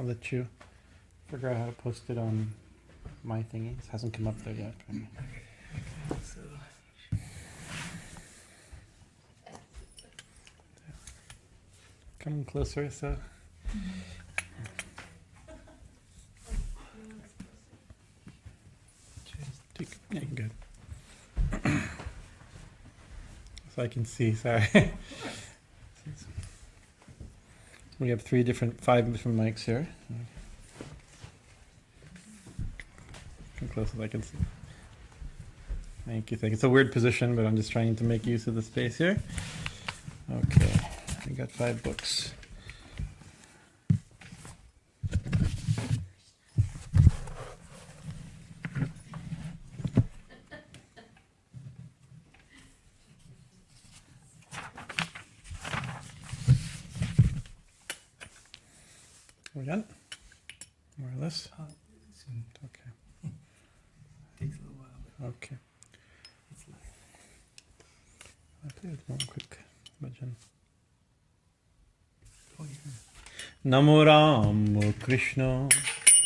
I'll let you figure out how to post it on my thingy. It hasn't come up there yet. So. Come closer, so. Yeah, good. So I can see, sorry. We have 5 different mics here. Come close as I can see. Thank you. It's a weird position, but I'm just trying to make use of the space here. Okay, I got 5 books. We done? More or less? Soon. Okay. Takes a little while. Okay. It's like... I'll play with one quick bhajan. Oh, yeah. Namo Ram Krishna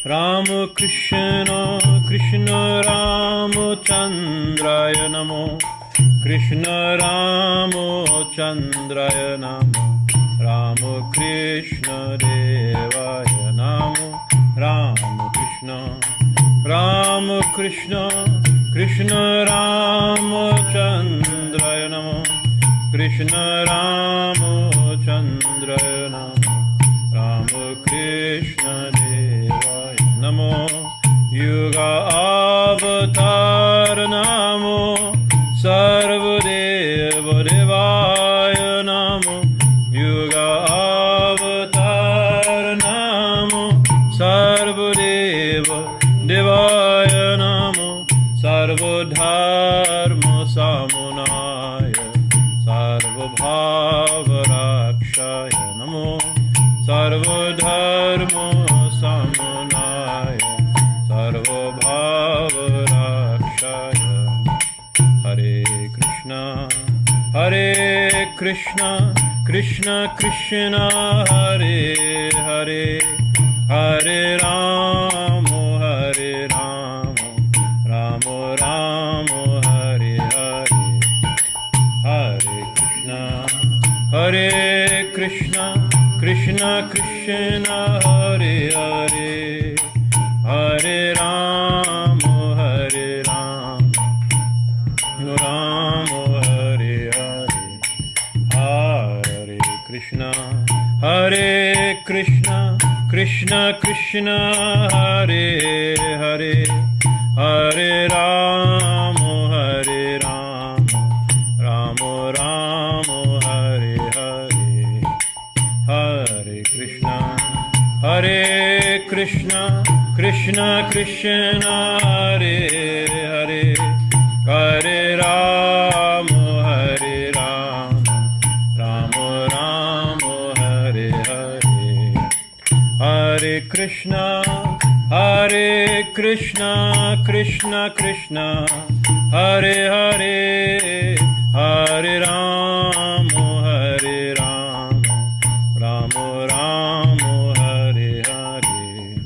Ram Krishna Krishna Ram Chandraya Namo Krishna Ram Chandraya Namo Ram Krishna Devaya Namo Ram Krishna Krishna Ram Chandraya Namo Krishna Ram Chandraya Namo Ram Krishna Devaya Namo Yuga Avatar Namo Sarvadeva Devaya Namo Yuga Avatar Namo Sarvadeva Devaya Namo Sarvadharma Samunaya Sarvabhavarakshaya Namo Sarvadharma Samunaya Sarvabhavarakshaya Hare Krishna Krishna Krishna Hare Hare Hare Rama Rama Rama Hare Hare Hare Krishna Krishna Krishna Hare Hare Hare Rama Rama Hare Hare Hare Krishna Krishna Krishna Hare Hare Hare Rama Rama Rama Hare Hare Hare Krishna Krishna Krishna Hare Hare Hare Rama Rama Rama Hare Hare Hare Krishna Krishna Krishna Hare Hare Hare Rama Rama Rama Hare Hare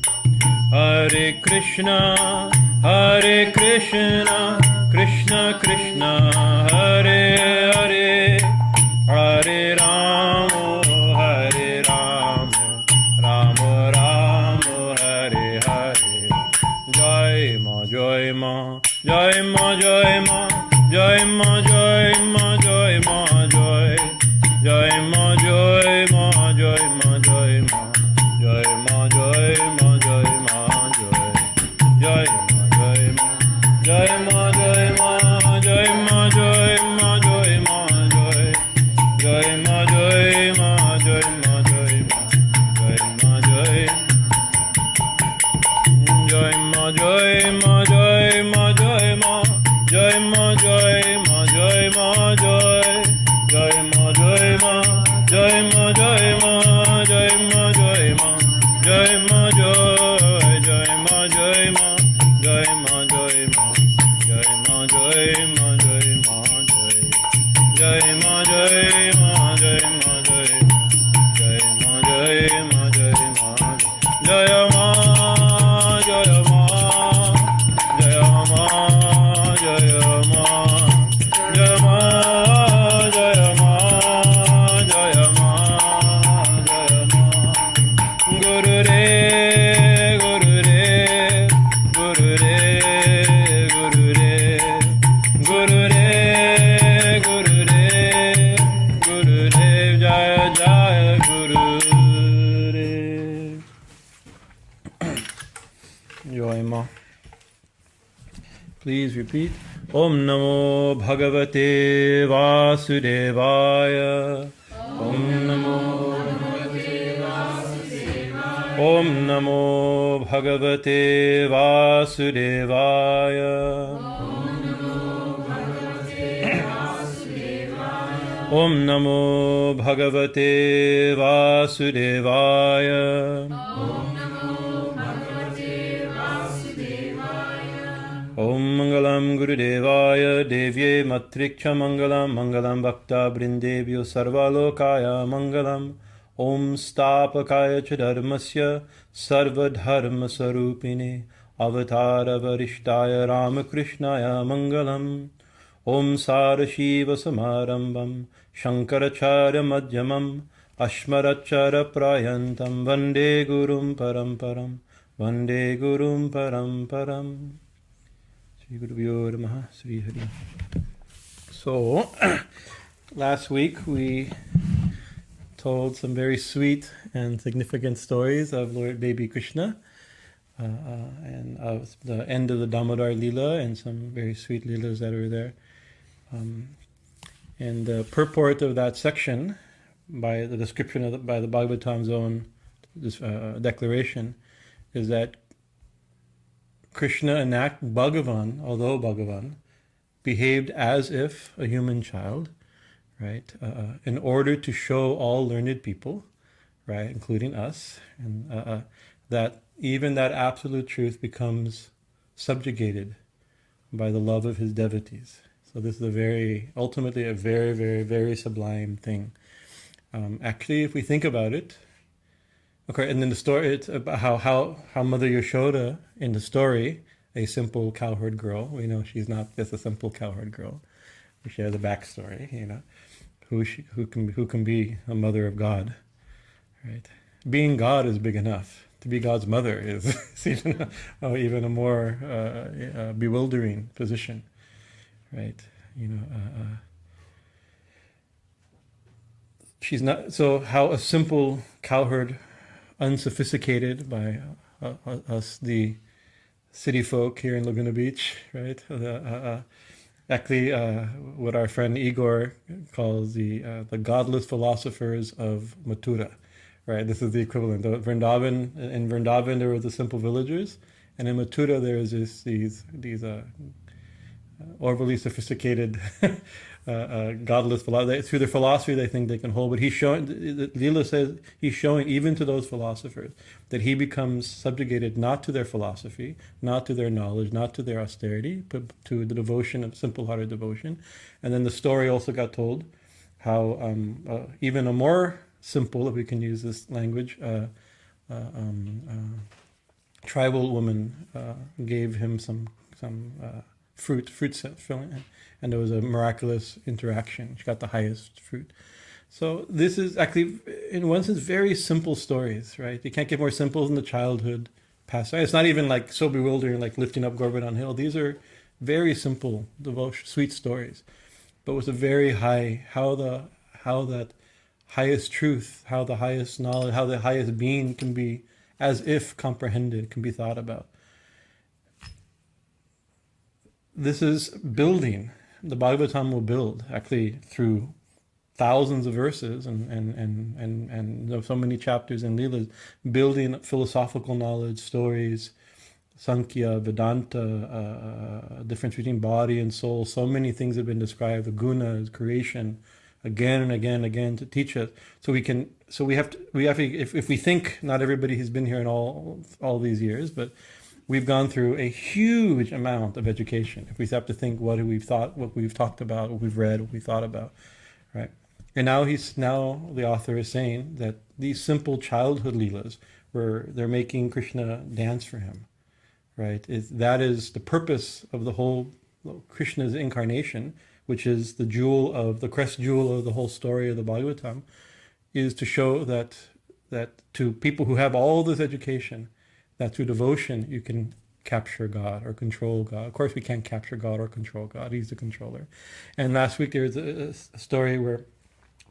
Hare Krishna Krishna Krishna Hare Hare Hare Rama Rama Rama Hare Hare Jai Ma Jai Ma Jai Ma Jai Ma Jai Ma Jai Ma Jai Ma Jai Jai Ma Jai Ma Jai Ma Jai Ma Jai Ma Jai Ma Jai Ma Jai Jai Ma Jai Ma Jai Ma Jai Ma Jai Ma Jai Ma Jai Ma Jai Jai Ma Jai Ma Jai Ma Jai Ma Jai Ma Jai Jai Ma Jai Ma Jai Ma Jai Ma Jai Ma Jai Ma Jai Ma Joy Ma. Please repeat. Om Namo Bhagavate Vasudevaya. Om Namo Om Namo Bhagavate Vasudevaya. Om Namo Bhagavate Vasudevaya. Om Mangalam Gurudevaya Devye Matriksha Mangalam Mangalam Bhakta Brindevyo Sarvalokaya Mangalam Om Stapakaya Dharmasya Sarva Dharma Sarupine Avatara Varishtaya Ramakrishnaya Mangalam Om Sarashiva Samarambam Shankaracharya Madhyamam Ashmarachara Prayantam Vande Gurum Paramparam Vande Gurum Paramparam. So, last week we told some very sweet and significant stories of Lord Baby Krishna and of the end of the Damodar Leela and some very sweet Leelas that are there. And the purport of that section, by the description of by the Bhagavatam's own declaration, is that Krishna enacted Bhagavan, although Bhagavan, behaved as if a human child, right, in order to show all learned people, right, including us, and that even that absolute truth becomes subjugated by the love of his devotees. So this is ultimately a very, very, very sublime thing. Actually, if we think about it, okay, and then the story, it's about how Mother Yashoda in the story, a simple cowherd girl, we know she's not just a simple cowherd girl. She has a backstory, who can be a mother of God, right? Being God is big enough. To be God's mother is even a more bewildering position, right? She's not. So how a simple cowherd, unsophisticated by us, the city folk here in Laguna Beach, right? Actually, what our friend Igor calls the godless philosophers of Mathura, right? This is the equivalent. In Vrindavan, there were the simple villagers, and in Mathura, there is these overly sophisticated godless philosophy. Through their philosophy, they think they can hold. But Leela says he's showing even to those philosophers that he becomes subjugated not to their philosophy, not to their knowledge, not to their austerity, but to the devotion of simple-hearted devotion. And then the story also got told how even a more simple, if we can use this language, tribal woman gave him some fruit filling, and there was a miraculous interaction. She got the highest fruit. So this is actually, in one sense, very simple stories, right? You can't get more simple than the childhood past. It's not even like so bewildering, like lifting up Govardhan Hill. These are very simple, devotion, sweet stories, but with a very high, how that highest truth, how the highest knowledge, how the highest being can be, as if comprehended, can be thought about. This is building. The Bhagavatam will build actually through thousands of verses and so many chapters in Leelas, building philosophical knowledge, stories, Sankhya, Vedanta, difference between body and soul. So many things have been described. The gunas, creation, again and again and again to teach us. So we have to, if we think, not everybody has been here in all these years, but we've gone through a huge amount of education. If we have to think what we've thought, what we've talked about, what we've read, what we thought about, right? And now the author is saying that these simple childhood leelas, where they're making Krishna dance for him, right? That is the purpose of the whole Krishna's incarnation, which is the crest jewel of the whole story of the Bhagavatam, is to show that to people who have all this education, that through devotion you can capture God or control God. Of course, we can't capture God or control God. He's the controller. And last week there was a story where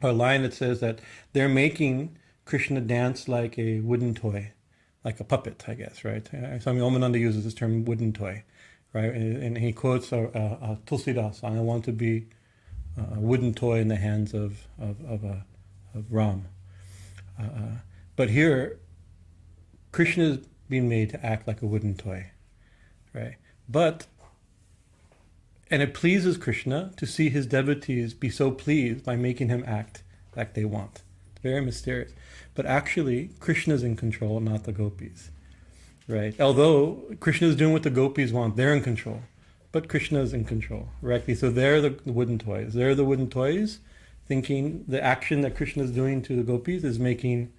a line that says that they're making Krishna dance like a wooden toy, like a puppet, I guess, right? Swami Omananda uses this term wooden toy, right? And he quotes a Tulsidas, I want to be a wooden toy in the hands of Ram. But here, Krishna is being made to act like a wooden toy, right? And it pleases Krishna to see his devotees be so pleased by making him act like they want. It's very mysterious. But actually, Krishna is in control, not the gopis, right? Although Krishna is doing what the gopis want, they're in control. But Krishna is in control, right? So they're the wooden toys. They're the wooden toys, thinking the action that Krishna is doing to the gopis is making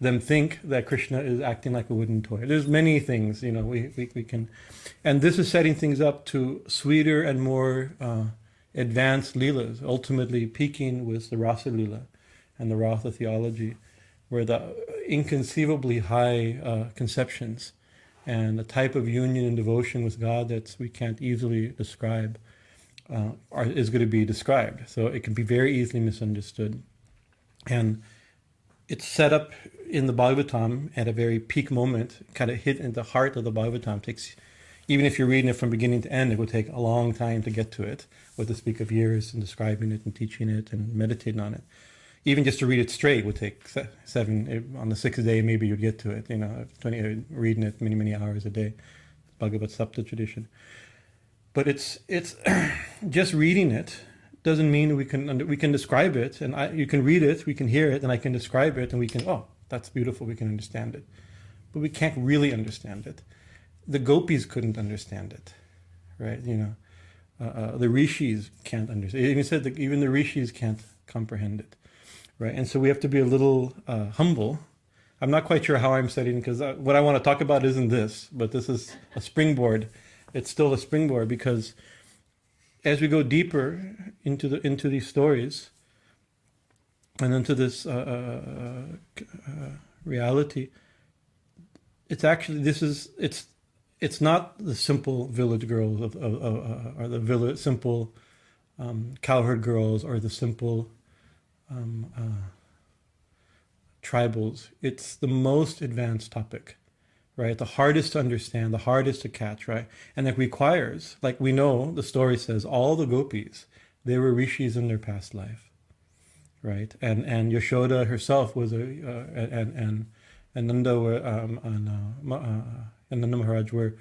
them think that Krishna is acting like a wooden toy. There's many things, we can... And this is setting things up to sweeter and more advanced leelas, ultimately peaking with the Rasa Leela and the Ratha theology, where the inconceivably high conceptions and the type of union and devotion with God that we can't easily describe is going to be described. So it can be very easily misunderstood. And it's set up in the Bhagavatam at a very peak moment, kind of hit in the heart of the Bhagavatam. Even if you're reading it from beginning to end, it will take a long time to get to it, or to speak of years and describing it and teaching it and meditating on it. Even just to read it straight would take 7, on the 6th day maybe you'd get to it, 20, reading it many, many hours a day, Bhagavad Sapta tradition. But it's just reading it doesn't mean we can describe it, and you can read it, we can hear it, and I can describe it, and we can, oh, that's beautiful, we can understand it. But we can't really understand it. The gopis couldn't understand it, right? The rishis can't understand it. Even said that even the rishis can't comprehend it, right? And so we have to be a little humble. I'm not quite sure how I'm setting, because what I want to talk about isn't this, but this is a springboard. It's still a springboard, because as we go deeper into these stories and into this reality, it's actually it's not the simple village girls or the simple cowherd girls or the simple tribals. It's the most advanced topic, right? The hardest to understand, the hardest to catch, right? And it requires, like we know, the story says, all the gopis, they were rishis in their past life, right? And Yashoda herself was and Nanda were and Nanda Maharaj were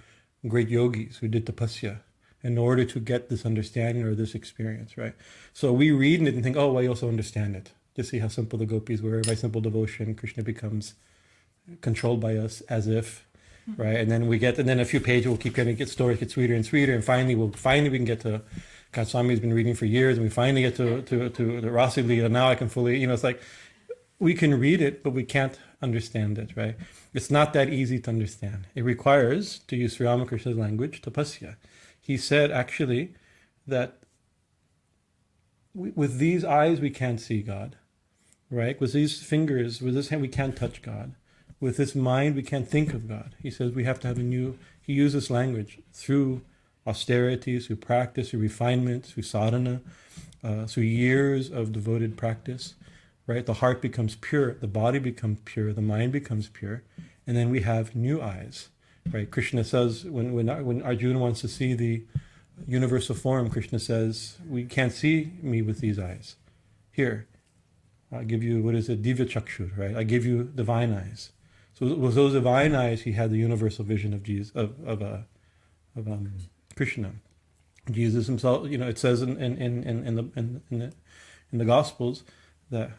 great yogis who did tapasya in order to get this understanding or this experience, right? So we read it and think, oh, well, I also understand it. To see how simple the gopis were. By simple devotion, Krishna becomes controlled by us as if, right? And then a few pages we'll keep getting, stories get sweeter and sweeter, and finally we can get to, God, Swami's been reading for years, and we finally get to the Rasa Leela. Now I can fully, it's like, we can read it, but we can't understand it, right? It's not that easy to understand. It requires, to use Sri Ramakrishna's language, tapasya. He said actually that with these eyes we can't see God, right? With these fingers, with this hand we can't touch God. With this mind we can't think of God. He says we have to have he uses language through austerity, through practice, through refinement, through sadhana, through years of devoted practice, right? The heart becomes pure, the body becomes pure, the mind becomes pure, and then we have new eyes, right? Krishna says, when Arjuna wants to see the universal form, Krishna says, we can't see me with these eyes. Here, I give you, Divya Chakshur, right? I give you divine eyes. So with those divine eyes, he had the universal vision of Jesus, of Krishna. Jesus himself, it says in the Gospels that,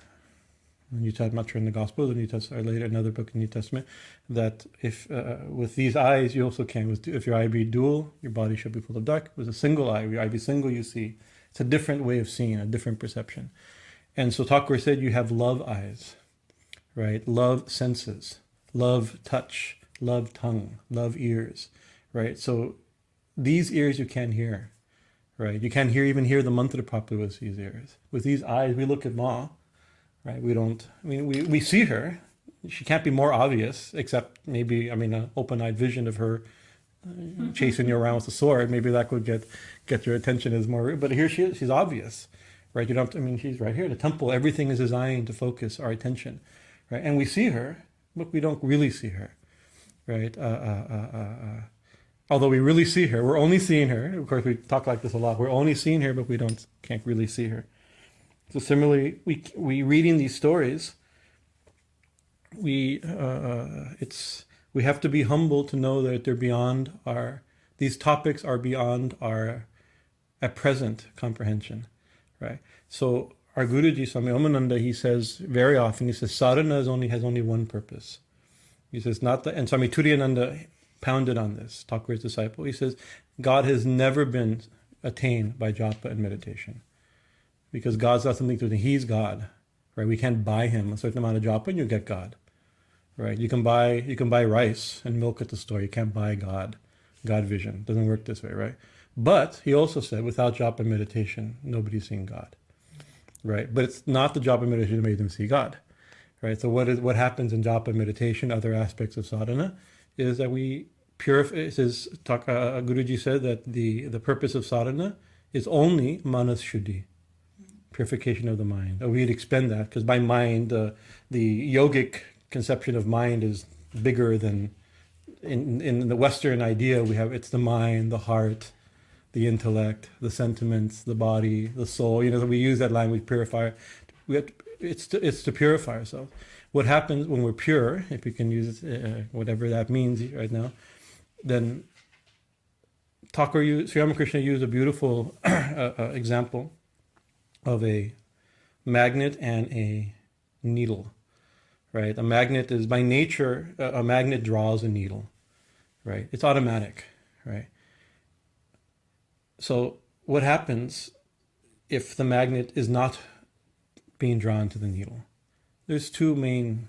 I'm not sure in the Gospels, the New Testament, or later another book in the New Testament, that if with these eyes you also can, if your eye be dual, your body should be full of dark. With a single eye, your eye be single, you see. It's a different way of seeing, a different perception. And so Thakur said you have love eyes, right? Love senses, love touch, love tongue, love ears, right? So these ears you can't hear, right? You can't even hear the mantra properly with these ears. With these eyes, we look at Ma, right? We see her. She can't be more obvious, except maybe, an open-eyed vision of her chasing you around with a sword. Maybe that would get your attention as more, but here she is, she's obvious, right? You don't, she's right here. The temple, everything is designed to focus our attention, right? And we see her, but we don't really see her, right? Although we really see her, we're only seeing her. Of course, we talk like this a lot. We're only seeing her, but we can't really see her. So similarly, we reading these stories, we have to be humble to know that they're beyond these topics are beyond our at present comprehension, right? So our Guruji, Swami Bhajanananda, he says very often, he says, sadhana has only one purpose. He says, and Swami Turiyananda pounded on this, Thakur's disciple. He says, God has never been attained by japa and meditation. Because God's not something to do. He's God, right? We can't buy him a certain amount of japa and you get God, right? You can buy rice and milk at the store. You can't buy God vision. It doesn't work this way, right? But he also said, without japa and meditation, nobody's seen God. Right, but it's not the japa meditation that made them see God, right? So what happens in japa meditation, other aspects of sadhana, is that we purify. It says, Guruji said that the purpose of sadhana is only manas shuddhi, purification of the mind. We'd expend that because by mind, the yogic conception of mind is bigger than in the Western idea. It's the mind, the heart, the intellect, the sentiments, the body, the soul. We use that language, purifier. It's to purify ourselves. What happens when we're pure, if we can use whatever that means right now, then Sri Ramakrishna used a beautiful example of a magnet and a needle, right? A magnet is, by nature, a magnet draws a needle, right? It's automatic, right? So what happens if the magnet is not being drawn to the needle? There's two main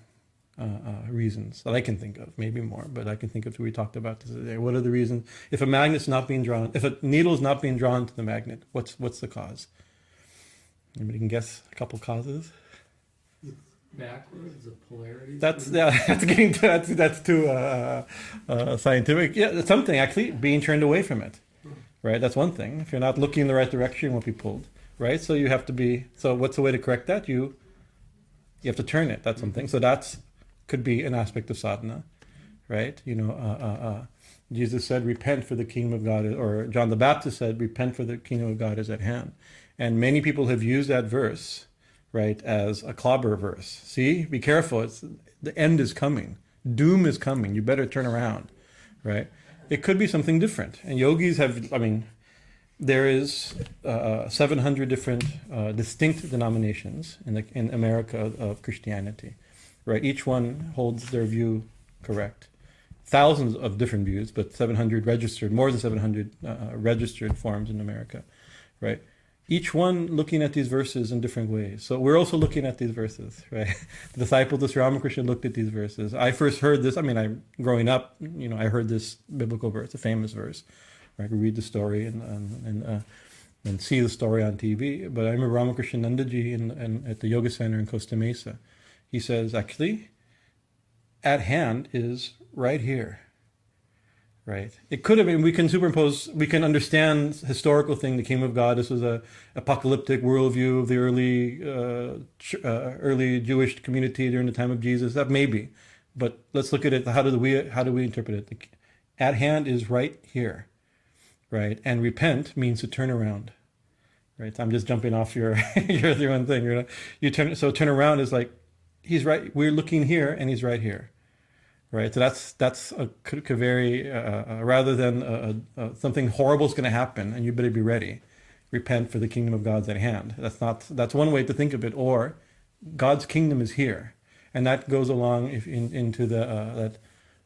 reasons that I can think of, maybe more, but I can think of two. We talked about this today. What are the reasons? If a magnet's not being drawn, if a needle is not being drawn to the magnet, what's the cause? Anybody can guess a couple causes? Backwards, the polarity. That's too scientific. Yeah, it's something actually being turned away from it. Right, that's one thing. If you're not looking in the right direction, you won't be pulled. Right, so you have to be. So what's the way to correct that? You have to turn it. That's something. So could be an aspect of sadhana, right? Jesus said, "Repent, for the kingdom of God," or John the Baptist said, "Repent, for the kingdom of God is at hand." And many people have used that verse, right, as a clobber verse. See, be careful. The end is coming. Doom is coming. You better turn around, right? It could be something different. And yogis there is 700 different distinct denominations in America of Christianity, right? Each one holds their view correct. Thousands of different views, but 700 registered, more than 700 registered forms in America, right? Each one looking at these verses in different ways. So we're also looking at these verses, right? The disciples of Sri Ramakrishna looked at these verses. I first heard this, growing up, I heard this biblical verse, a famous verse. Right? I could read the story and see the story on TV. But I remember Ramakrishna Nandaji at the Yoga Center in Costa Mesa. He says, actually, at hand is right here. Right. It could have been, we can understand historical thing, the kingdom of God. This was a apocalyptic worldview of the early Jewish community during the time of Jesus. That may be. But let's look at it. How do we interpret it? At hand is right here. Right. And repent means to turn around. Right. I'm just jumping off your own thing. Turn around is like, he's right. We're looking here and he's right here. Right, so that's could vary rather than something horrible is going to happen and you better be ready. Repent, for the kingdom of God's at hand. That's one way to think of it. Or God's kingdom is here, and that goes along into that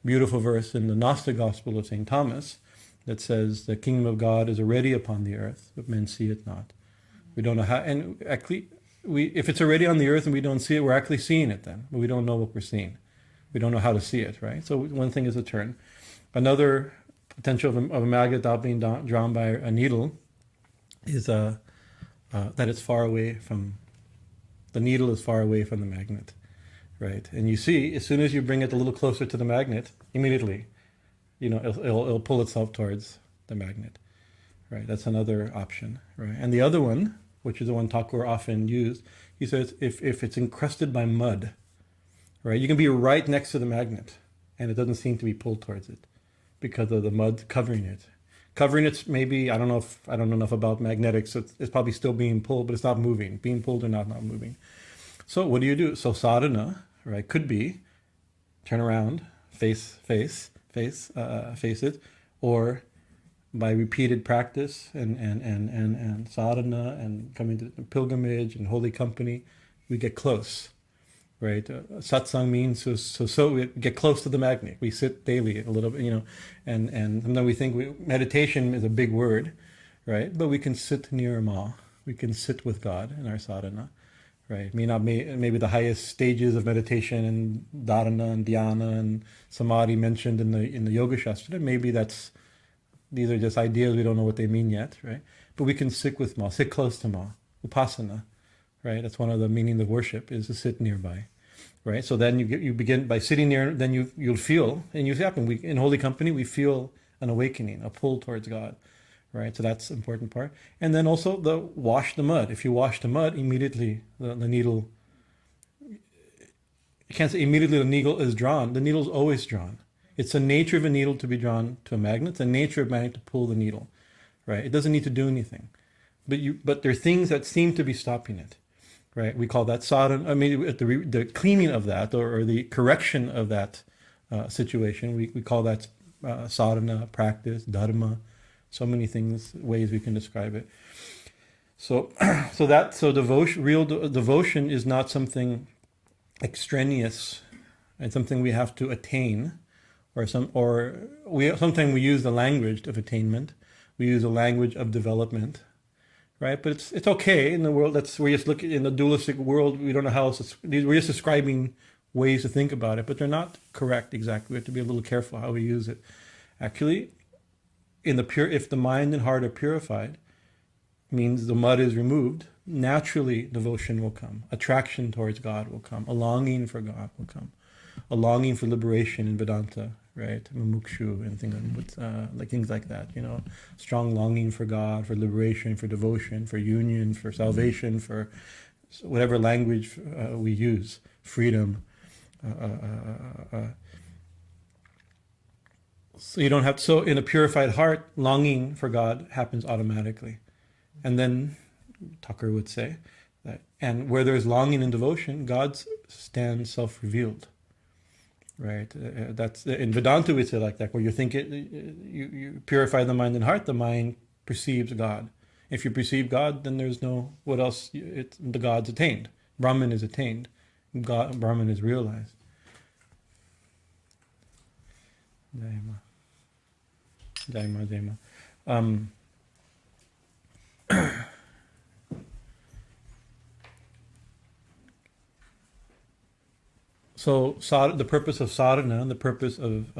beautiful verse in the Gnostic Gospel of St. Thomas that says the kingdom of God is already upon the earth, but men see it not. We don't know how, and actually, if it's already on the earth and we don't see it, we're actually seeing it then, but we don't know what we're seeing. We don't know how to see it, right? So one thing is a turn. Another potential of a magnet not being drawn by a needle is that it's far away from, the needle is far away from the magnet, right? And you see, as soon as you bring it a little closer to the magnet, immediately, it'll pull itself towards the magnet, right? That's another option, right? And the other one, which is the one Thakur often used, he says, if it's encrusted by mud, right? You can be right next to the magnet, and it doesn't seem to be pulled towards it because of the mud covering it. Covering it, maybe, I don't know enough about magnetics, so it's probably still being pulled, but it's not moving. Being pulled or not moving. So what do? So sadhana, right, could be turn around, face it, or by repeated practice and sadhana and coming to pilgrimage and holy company, we get close, right? Satsang means so we get close to the magnet. We sit daily a little bit, and sometimes we think meditation is a big word, right? But we can sit near Ma. We can sit with God in our sadhana, right? Maybe the highest stages of meditation and dharana and dhyana and samadhi mentioned in the Yoga Shastra. Maybe these are just ideas, we don't know what they mean yet, right? But we can sit with Ma, sit close to Ma, upasana, right? That's one of the meaning of worship, is to sit nearby, right? So then you begin by sitting near, then you'll feel, and you happen, in holy company, we feel an awakening, a pull towards God, right? So that's the important part. And then also wash the mud. If you wash the mud, immediately the needle, you can't say immediately the needle is drawn. The needle is always drawn. It's the nature of a needle to be drawn to a magnet. It's the nature of a magnet to pull the needle, right? It doesn't need to do anything. But there are things that seem to be stopping it, right? We call that sadhana. I mean, the cleaning of that or the correction of that situation, we call that sadhana, practice, dharma, so many things, ways we can describe it. So real devotion is not something extraneous and something we have to attain. Sometimes we use the language of attainment, we use the language of development, right? But it's okay in the world. We're just looking in the dualistic world. We don't know how else. We're just describing ways to think about it, but they're not correct exactly. We have to be a little careful how we use it. Actually, if the mind and heart are purified, means the mud is removed. Naturally, devotion will come. Attraction towards God will come. A longing for God will come. A longing for liberation in Vedanta, right? Mumukshu and things like that, strong longing for God, for liberation, for devotion, for union, for salvation, for whatever language we use, freedom. So you don't have so in a purified heart, longing for God happens automatically. And then Tucker would say that, and where there's longing and devotion, God stands self-revealed. Right, that's in Vedanta we say like that, where you think you purify the mind and heart, the mind perceives God. If you perceive God, then there's no what else. The God's attained. Brahman is attained. Brahman is realized. Jaima. So the purpose of sadhana, the purpose of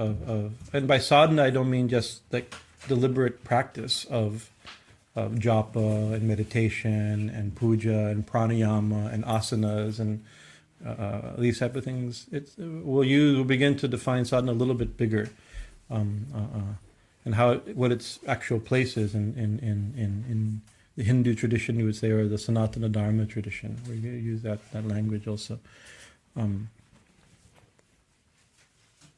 and by sadhana I don't mean just like deliberate practice of japa and meditation and puja and pranayama and asanas and these type of things. We'll begin to define sadhana a little bit bigger, and what its actual place is in the Hindu tradition, you would say, or the Sanatana Dharma tradition, where you use that language also.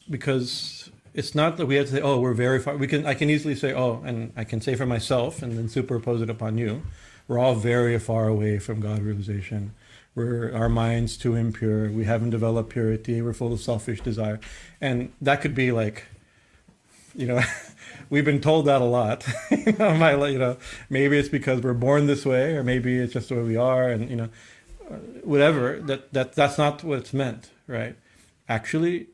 Because it's not that we have to say, oh, we're very far. I can easily say, oh, and I can say for myself and then superimpose it upon you. We're all very far away from God realization. Our mind's too impure. We haven't developed purity. We're full of selfish desire. And that could be like, we've been told that a lot. Maybe it's because we're born this way, or maybe it's just the way we are, and whatever. That's not what it's meant, right? Actually,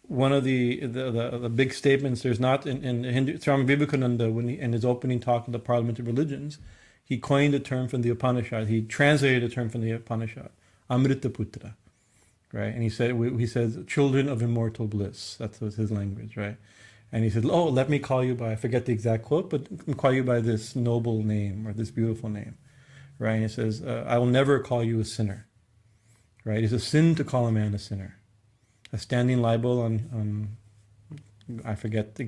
one of the big statements, there's not in Hindu, Swami Bhajanananda, in his opening talk in the Parliament of Religions, he coined a term from the Upanishad. He translated a term from the Upanishad, Amritaputra, right? And he says, children of immortal bliss. That was his language, right? And he said, oh, let me call you by, I forget the exact quote, but I'll call you by this noble name or this beautiful name. Right? And he says, I will never call you a sinner. Right? It's a sin to call a man a sinner. A standing libel on I forget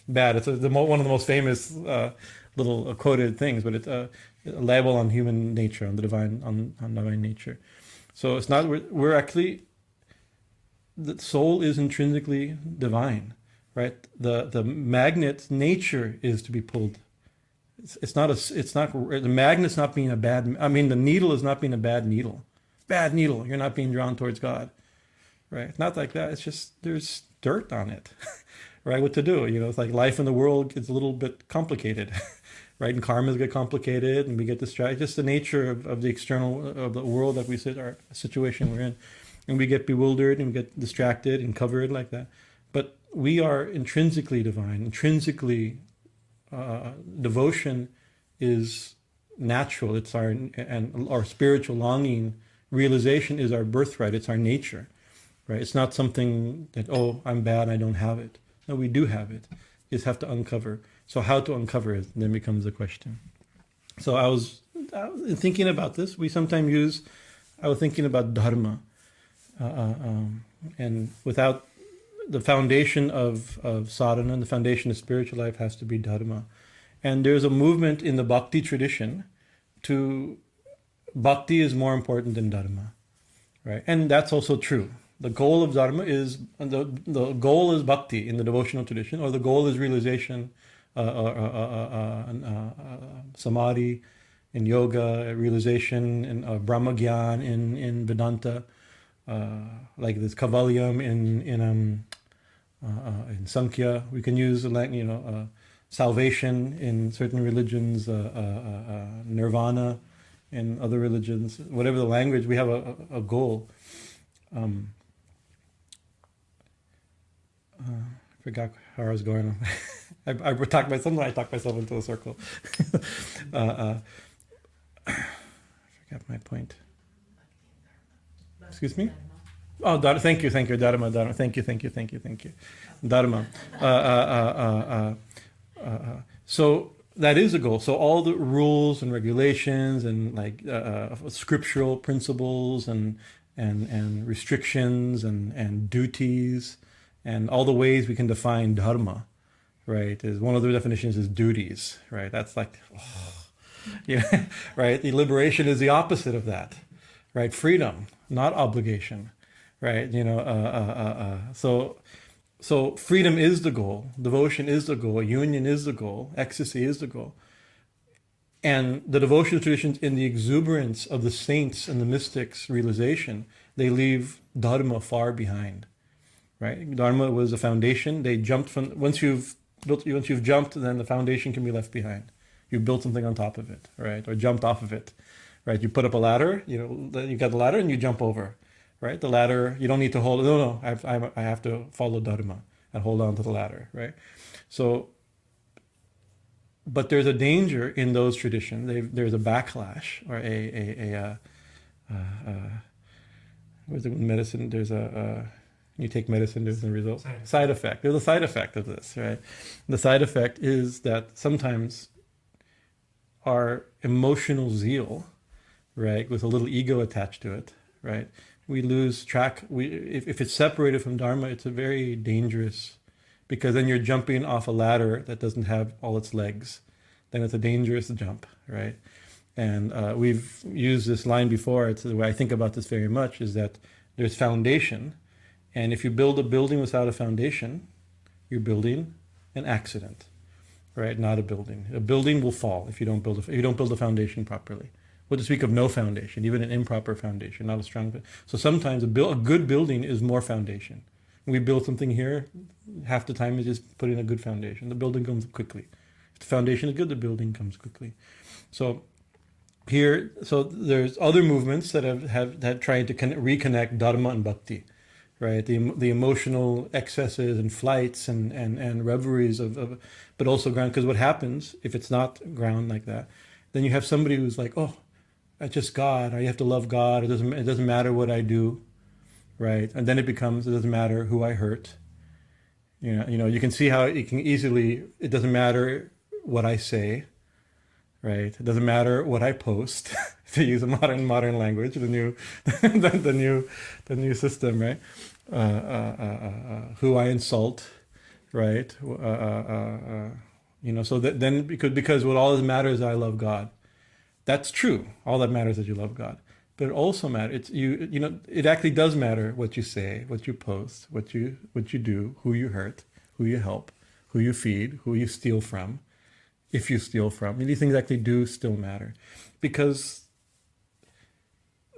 bad. It's one of the most famous little quoted things, but it's a label on human nature, on the divine, on divine nature. So it's not we're actually, the soul is intrinsically divine, right? The magnet's nature is to be pulled. It's not the magnet's not being a bad. I mean, the needle is not being a bad needle. Bad needle. You're not being drawn towards God, right? It's not like that. It's just there's dirt on it, right? What to do? It's like life in the world gets a little bit complicated, right? And karmas get complicated, and we get distracted. Just the nature of the external of the world that we sit, our situation we're in, and we get bewildered and we get distracted and covered like that. But we are intrinsically divine. Intrinsically, devotion is natural. It's our spiritual longing. Realization is our birthright. It's our nature, right? It's not something that, oh, I'm bad, I don't have it. No, we do have it. You just have to uncover. So how to uncover it then becomes the question. So I was thinking about this. I was thinking about Dharma. And without the foundation of sadhana, the foundation of spiritual life has to be Dharma. And there's a movement in the Bhakti tradition to Bhakti is more important than Dharma, right? And that's also true. The goal of Dharma is, the goal is Bhakti in the devotional tradition, or the goal is realization, samadhi in yoga, realization in Brahma Gyan in Vedanta, like this Kavalyam in Sankhya. We can use salvation in certain religions, nirvana in other religions, whatever the language, we have a goal. I forgot how I was going. I talked myself into a circle. I forgot my point. Excuse me? Oh, thank you, Dharma, thank you. Dharma. So that is a goal. So all the rules and regulations and scriptural principles and restrictions and duties and all the ways we can define dharma, right? Is one of the definitions is duties, right? That's like, right? The liberation is the opposite of that, right? Freedom, not obligation, right? So freedom is the goal, devotion is the goal, union is the goal, ecstasy is the goal. And the devotional traditions, in the exuberance of the saints and the mystics' realization, they leave Dharma far behind, right? Dharma was a foundation. They jumped from, once you've jumped, then the foundation can be left behind. You built something on top of it, right? Or jumped off of it, right? You put up a ladder, you got the ladder and you jump over. Right, the ladder, you don't need to hold. No, I have to follow Dharma and hold on to the ladder. Right, so, but there's a danger in those traditions. There's a backlash or what's it, medicine? There's you take medicine, there's a result. Side effect. There's a side effect of this. Right, the side effect is that sometimes our emotional zeal, right, with a little ego attached to it, right. We lose track. If it's separated from Dharma, it's a very dangerous, because then you're jumping off a ladder that doesn't have all its legs. Then it's a dangerous jump, right? And we've used this line before. It's the way I think about this very much, is that there's foundation. And if you build a building without a foundation, you're building an accident, right? Not a building. A building will fall if you don't build a foundation properly. What to speak of no foundation, even an improper foundation, not a strong. So sometimes a good building is more foundation. We build something here, half the time is just putting a good foundation. The building comes quickly. If the foundation is good, the building comes quickly. So there's other movements that have tried to reconnect Dharma and Bhakti, right? The emotional excesses and flights and reveries of but also ground. Because what happens if it's not ground like that? Then you have somebody who's like, oh, it's just God, or you have to love God. It doesn't matter what I do, right? And then it doesn't matter who I hurt. You can see how it doesn't matter what I say, right? It doesn't matter what I post, to use a modern language, the new system, right? Who I insult, right? So that then because what all that matters is I love God. That's true. All that matters is that you love God. But it also matters. It's it actually does matter what you say, what you post, what you do, who you hurt, who you help, who you feed, who you steal from, if you steal from. These things actually do still matter, because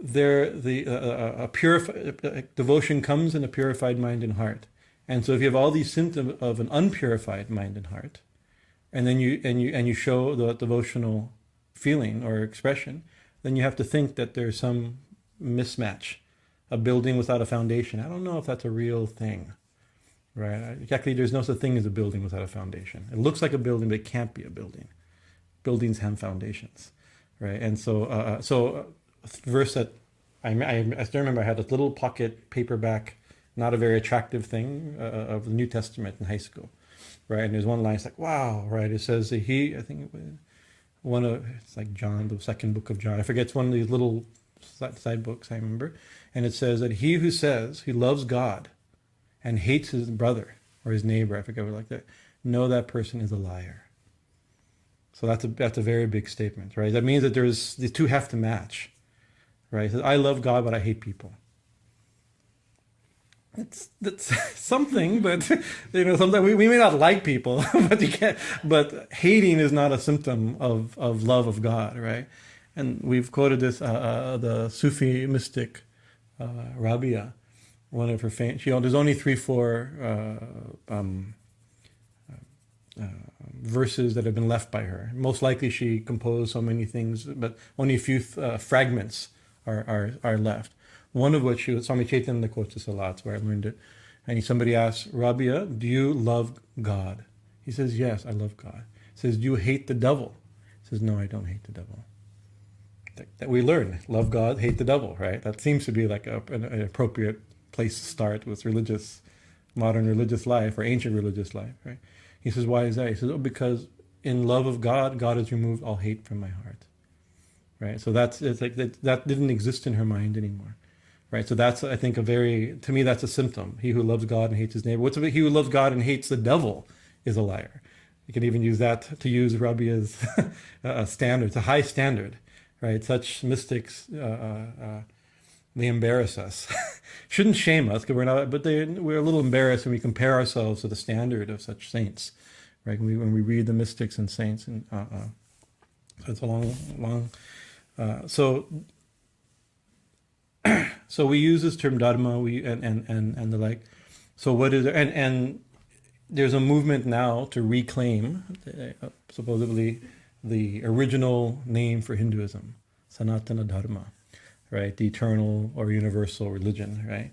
a purified devotion comes in a purified mind and heart. And so if you have all these symptoms of an unpurified mind and heart, and then you show the devotional feeling or expression, then you have to think that there's some mismatch, a building without a foundation. I don't know if that's a real thing, right? Actually, there's no such thing as a building without a foundation. It looks like a building, but it can't be a building. Buildings have foundations, right? And so, a verse that I still remember, I had a little pocket paperback, not a very attractive thing, of the New Testament in high school, right? And there's one line, it's like, wow, right? It says that I think it was it's like John, the second book of John. I forget, it's one of these little side books I remember. And it says that he who says he loves God and hates his brother or his neighbor, I forget what, like that, know that person is a liar. So that's a very big statement, right? That means that the two have to match, right? It says, I love God, but I hate people. That's something, but sometimes we may not like people, but you can't. But hating is not a symptom of love of God, right? And we've quoted this, the Sufi mystic Rabia, one of her famous. There's only 3-4 verses that have been left by her. Most likely, she composed so many things, but only a few fragments are left. One of which Swami Chaitanya quotes this a lot, that's where I learned it. And somebody asks, Rabia, do you love God? He says, yes, I love God. He says, do you hate the devil? He says, no, I don't hate the devil. That we learn, love God, hate the devil, right? That seems to be like an appropriate place to start with modern religious life or ancient religious life, right? He says, why is that? He says, because in love of God, God has removed all hate from my heart, right? So that didn't exist in her mind anymore. Right, so that's, I think, to me, that's a symptom. He who loves God and hates his neighbor. He who loves God and hates the devil is a liar. You can even use that to use Rabia's standard. It's a high standard, right? Such mystics, they embarrass us. Shouldn't shame us, because we're not, but we're a little embarrassed when we compare ourselves to the standard of such saints, right? When we read the mystics and saints, and so it's a long. So we use this term dharma, and the like. So what is and there's a movement now to reclaim supposedly the original name for Hinduism, Sanatana Dharma, right? The eternal or universal religion, right?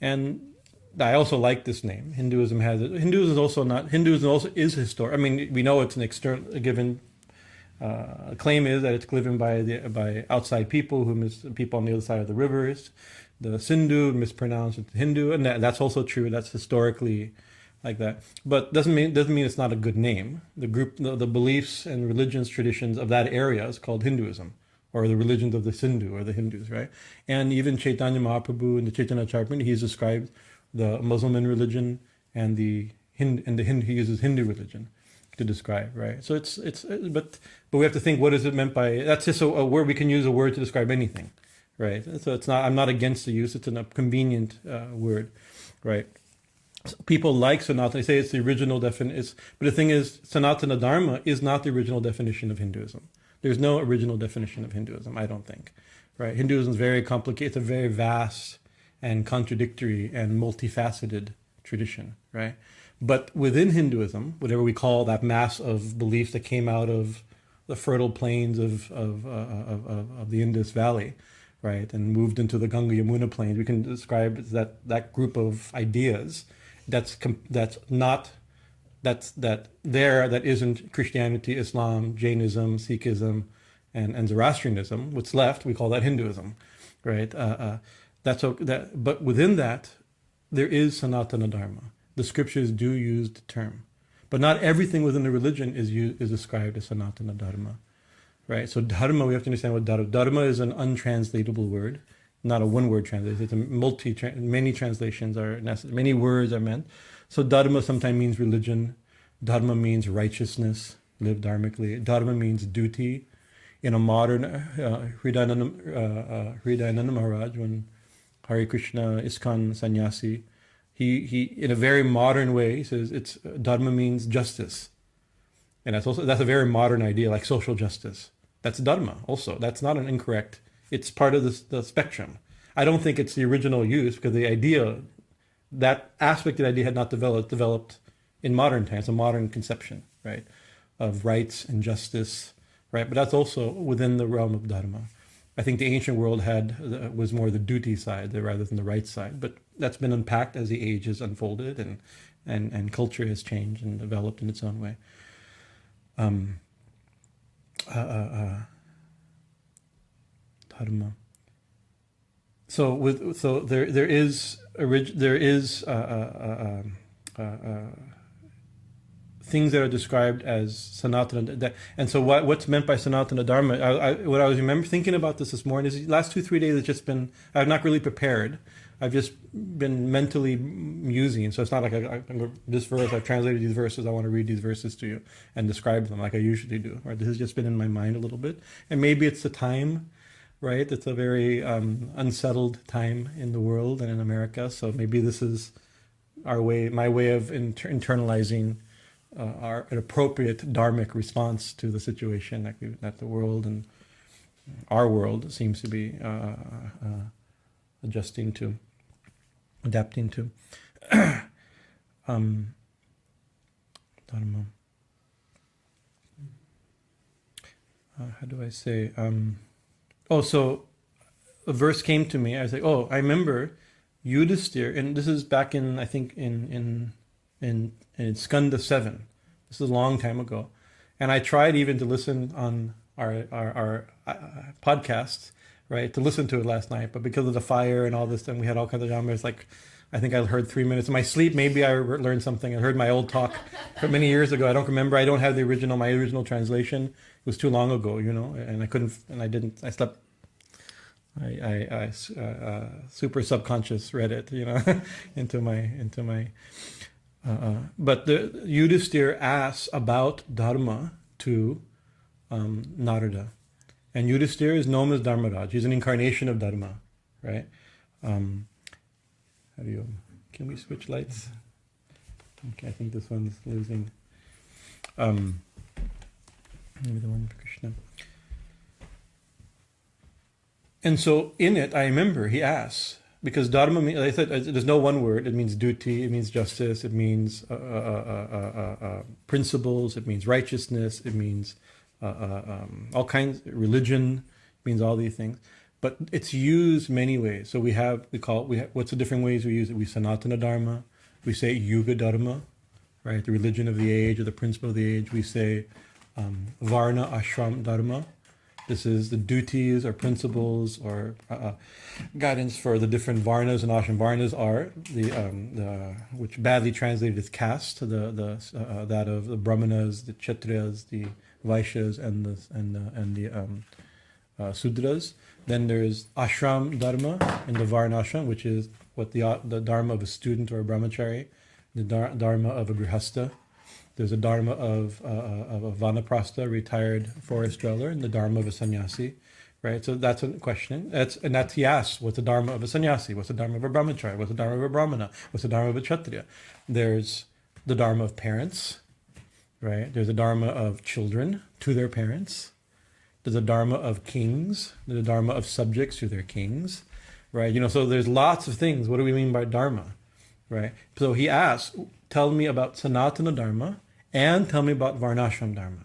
And I also like this name. Hinduism also is historic. I mean, we know it's an external given. Claim is that it's given by outside people people on the other side of the rivers. The Sindhu mispronounced it Hindu, and that's also true. That's historically like that, but doesn't mean it's not a good name. The beliefs and religions traditions of that area is called Hinduism, or the religions of the Sindhu or the Hindus, right? And even Chaitanya Mahaprabhu in the Chaitanya Charitamrita, he's described the Muslim religion and he uses Hindu religion to describe, right? So but we have to think, what is it meant by, that's just a word, we can use a word to describe anything, right? So I'm not against the use, it's a convenient word, right? So people like Sanatana, they say it's the original definition, but the thing is, Sanatana Dharma is not the original definition of Hinduism. There's no original definition of Hinduism, I don't think, right? Hinduism is very complicated, it's a very vast and contradictory and multifaceted tradition, right? But within Hinduism, whatever we call that mass of beliefs that came out of the fertile plains of the Indus Valley, right, and moved into the Ganga Yamuna plains, we can describe that group of ideas that isn't Christianity, Islam, Jainism, Sikhism, and Zoroastrianism. What's left, we call that Hinduism, right? But within that, there is Sanatana Dharma. The scriptures do use the term, but not everything within the religion is described as Sanatana Dharma, right? So dharma, we have to understand what dharma is. An untranslatable word. not a one-word translation. It's a many translations are necessary. Many words are meant. So dharma sometimes means religion. Dharma means righteousness, live dharmically. Dharma means duty. In a modern Hridayananda Maharaj, when Hare Krishna ISKCON sannyasi, he in a very modern way he says it's dharma means justice, and that's a very modern idea, like social justice. That's dharma also. That's not an incorrect. It's part of the spectrum. I don't think it's the original use because the idea, that aspect of the idea had not developed in modern times, a modern conception, right, of rights and justice, right? But that's also within the realm of dharma. I think the ancient world was more the duty side rather than the right side, but that's been unpacked as the age has unfolded and culture has changed and developed in its own way. Dharma. So there is things that are described as Sanatana, and so what's meant by Sanatana Dharma, what I was thinking about this morning is the last 2-3 days it's just been, I've not really prepared. I've just been mentally musing. So it's not like this verse, I've translated these verses, I want to read these verses to you and describe them like I usually do. Right? This has just been in my mind a little bit. And maybe it's the time, right? It's a very unsettled time in the world and in America. So maybe this is my way of internalizing an appropriate dharmic response to the situation that the world and our world seems to be adapting to. Dharma. How do I say? So a verse came to me. I was like, I remember Yudhisthira, and this is back in, I think, in Skanda 7. This is a long time ago. And I tried even to listen on our podcasts, right, to listen to it last night. But because of the fire and all this, and we had all kinds of dramas, like, I think I heard 3 minutes. In my sleep, maybe I learned something. I heard my old talk from many years ago. I don't remember. I don't have my original translation. It was too long ago, and I couldn't, and I didn't, I slept. I super subconscious read it, into my. But the Yudhisthira asks about Dharma to Narada, and Yudhisthira is known as Dharmaraj. He's an incarnation of Dharma, right? Can we switch lights? Okay, I think this one's losing. Maybe the one for Krishna. And so in it, I remember he asks, because Dharma, like I said, there's no one word. It means duty, it means justice, it means principles, it means righteousness, it means all kinds, religion, it means all these things. But it's used many ways. So what's the different ways we use it? We Sanatana Dharma, we say Yuga Dharma, right? The religion of the age or the principle of the age. We say Varna Ashram Dharma. This is the duties or principles or guidance for the different Varnas and Ashram. Varnas are which badly translated is caste, that of the Brahmanas, the Kshatriyas, the Vaishyas, and the Sudras. Then there's Ashram Dharma and the Varna Ashram, which is what the Dharma of a student or a brahmachari, the Dharma of a grihastha. There's a Dharma of a Vanaprastha, retired forest dweller, and the Dharma of a sannyasi, right? So that's a question. That's he asks, what's the Dharma of a sannyasi? What's the Dharma of a brahmachari? What's the Dharma of a brahmana? What's the Dharma of a kshatriya? There's the Dharma of parents, right? There's a Dharma of children to their parents. There's a Dharma of kings. There's a Dharma of subjects to their kings, right? So there's lots of things. What do we mean by Dharma, right? So he asks, tell me about Sanatana Dharma, and tell me about Varnashram Dharma,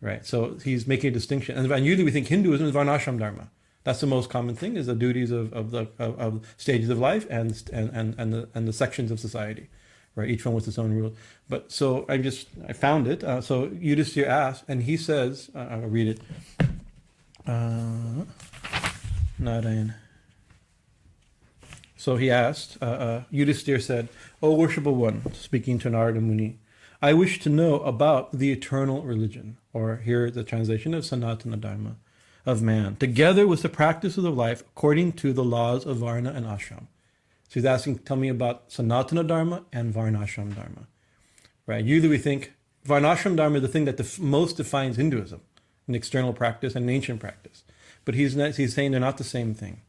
right? So he's making a distinction, and usually we think Hinduism is Varnashram Dharma. That's the most common thing: is the duties of stages of life and the sections of society, right? Each one with its own rule. But so I found it. So Yudhisthira asks, and he says, I'll read it. Narayan. So he asked. Yudhisthira said, "O worshipful one," speaking to Narada Muni, "I wish to know about the eternal religion," or here the translation of Sanatana Dharma. of man, together with the practices of life according to the laws of Varna and Ashram. So he's asking, tell me about Sanatana Dharma and Varnashram Dharma. Right? Usually we think Varnashram Dharma is the thing that most defines Hinduism, an external practice and an ancient practice. But he's saying they're not the same thing.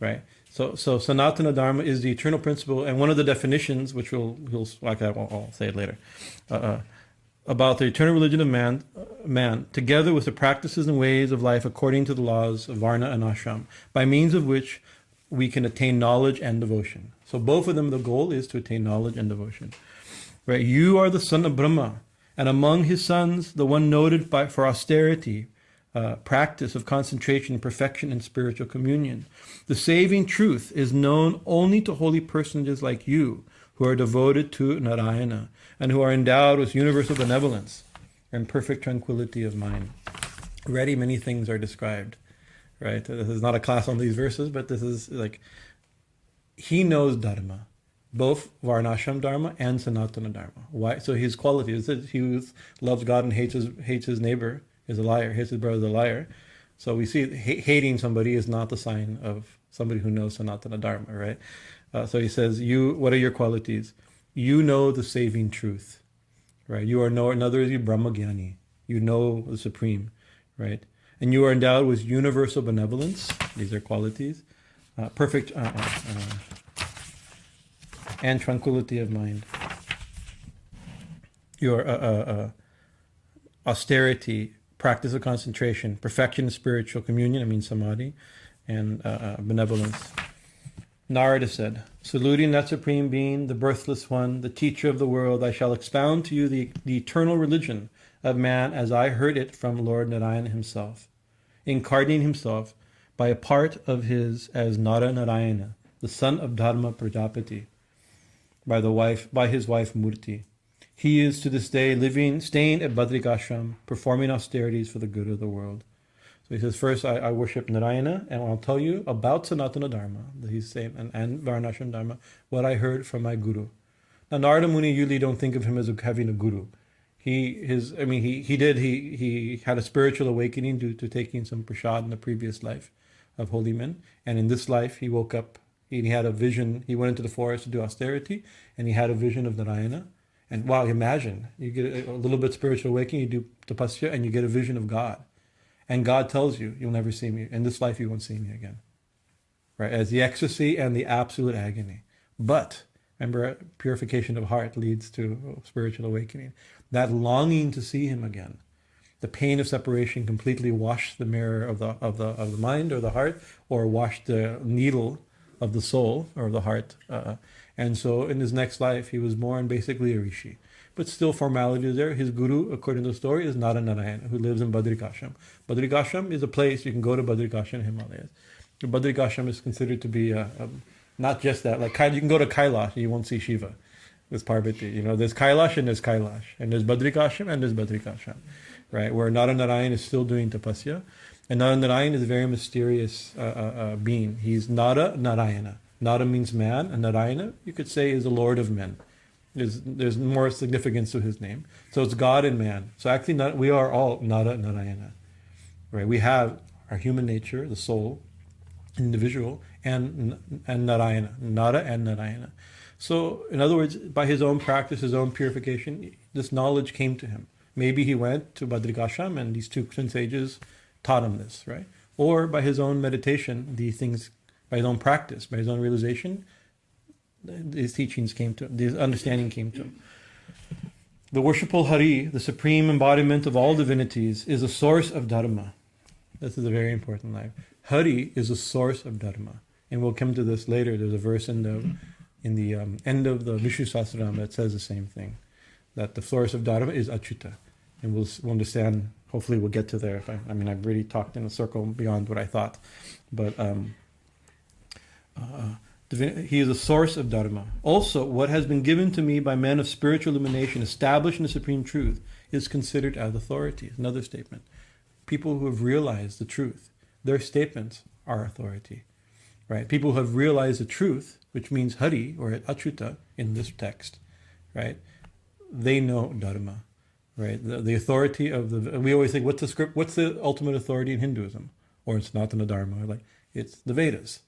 Right? So Sanatana Dharma is the eternal principle, and one of the definitions, which I'll say it later, about the eternal religion of man, together with the practices and ways of life according to the laws of Varna and Ashram, by means of which we can attain knowledge and devotion. So both of them, the goal is to attain knowledge and devotion. Right? You are the son of Brahma, and among his sons, the one noted for austerity, practice of concentration, perfection, and spiritual communion. The saving truth is known only to holy personages like you, who are devoted to Narayana, and who are endowed with universal benevolence and perfect tranquility of mind. Already many things are described. Right? This is not a class on these verses, but this is like, he knows Dharma, both Varnashram Dharma and Sanatana Dharma. Why? So his quality is that he loves God and hates his neighbor, is a liar, hates his brother, is a liar. So we see hating somebody is not the sign of somebody who knows Sanatana Dharma, right? So he says, what are your qualities? You know the saving truth, right? You are in other words, you Brahma Gyani. You know the Supreme, right? And you are endowed with universal benevolence. These are qualities. Perfect and tranquility of mind. Your austerity, practice of concentration, perfection of spiritual communion, samadhi, and benevolence. Narada said, saluting that Supreme Being, the birthless one, the teacher of the world, I shall expound to you the eternal religion of man as I heard it from Lord Narayana himself, incarnating himself by a part of his as Nara Narayana, the son of Dharma Prajapati, by his wife Murti. He is to this day staying at Badrik Ashram, performing austerities for the good of the world. So he says, first I worship Narayana, and I'll tell you about Sanatana Dharma, that he's saying, and Varnashram Dharma, what I heard from my guru. Now Narada Muni usually don't think of him as having a guru. He had a spiritual awakening due to taking some prasad in the previous life of holy men, and in this life he woke up. He had a vision. He went into the forest to do austerity, and he had a vision of Narayana. And wow, imagine you get a little bit spiritual awakening. You do tapasya, and you get a vision of God, and God tells you, "You'll never see me in this life. You won't see me again." Right, as the ecstasy and the absolute agony. But remember, purification of heart leads to spiritual awakening. That longing to see him again, the pain of separation completely washed the mirror of the mind or the heart, or washed the needle of the soul or the heart. And so in his next life, he was born basically a rishi. But still formality is there. His guru, according to the story, is Nara Narayana, who lives in Badrik Ashram. Badrik Ashram is a place, you can go to Badrik Ashram in Himalayas. The Badrik Ashram is considered to be not just that. Like you can go to Kailash and you won't see Shiva. There's Parvati. There's Kailash and there's Kailash. And there's Badrik Ashram and there's Badrik Ashram. Right? Where Nara Narayana is still doing tapasya. And Nara Narayana is a very mysterious being. He's Nara Narayana. Nara means man, and Narayana, you could say, is the Lord of men. There's more significance to his name. So it's God and man. So actually, we are all Nara Narayana. Right? We have our human nature, the soul, individual, and Narayana. Nara and Narayana. So, in other words, by his own practice, his own purification, this knowledge came to him. Maybe he went to Badrik Ashram and these two twin sages taught him this, right? Or by his own meditation, these things, by his own practice, by his own realization, these teachings came to him, this understanding came to him. The worshipful Hari, the supreme embodiment of all divinities, is a source of Dharma. This is a very important line. Hari is a source of Dharma. And we'll come to this later. There's a verse in the end of the Vishnu Sahasranama that says the same thing, that the source of Dharma is Achyuta. And we'll understand, hopefully we'll get to there. I've really talked in a circle beyond what I thought. But he is a source of Dharma. Also, what has been given to me by men of spiritual illumination, established in the supreme truth, is considered as authority. Another statement. People who have realized the truth, their statements are authority. Right? People who have realized the truth, which means Hari or Achyuta in this text, right? They know Dharma. right? The authority of we always think, what's the script? What's the ultimate authority in Hinduism or in Sanatana Dharma? Like, it's the Vedas,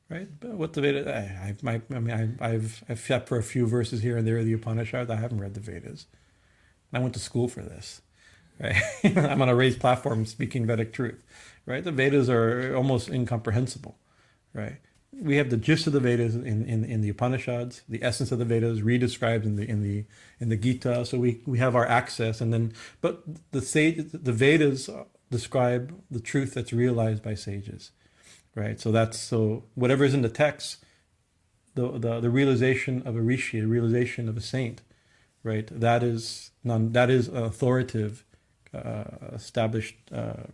right? But what the Vedas? I've except for a few verses here and there of the Upanishads, I haven't read the Vedas. I went to school for this, right? I'm on a raised platform speaking Vedic truth, right? The Vedas are almost incomprehensible, right? We have the gist of the Vedas in the Upanishads, the essence of the Vedas re-described in the Gita. So we have our access, and then but the Vedas describe the truth that's realized by sages, right? So whatever is in the text, the realization of a rishi, the realization of a saint, right? That is an authoritative, established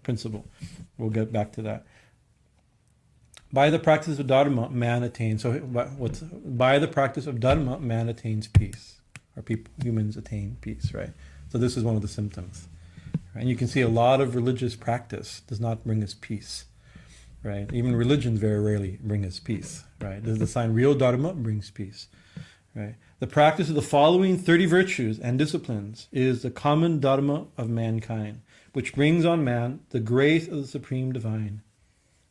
principle. We'll get back to that. By the practice of Dharma, man attains. By the practice of Dharma, man attains peace, or humans attain peace, right? So this is one of the symptoms, right? And you can see a lot of religious practice does not bring us peace, right? Even religions very rarely bring us peace, right? This is the sign real Dharma brings peace, right? The practice of the following 30 virtues and disciplines is the common Dharma of mankind, which brings on man the grace of the Supreme Divine.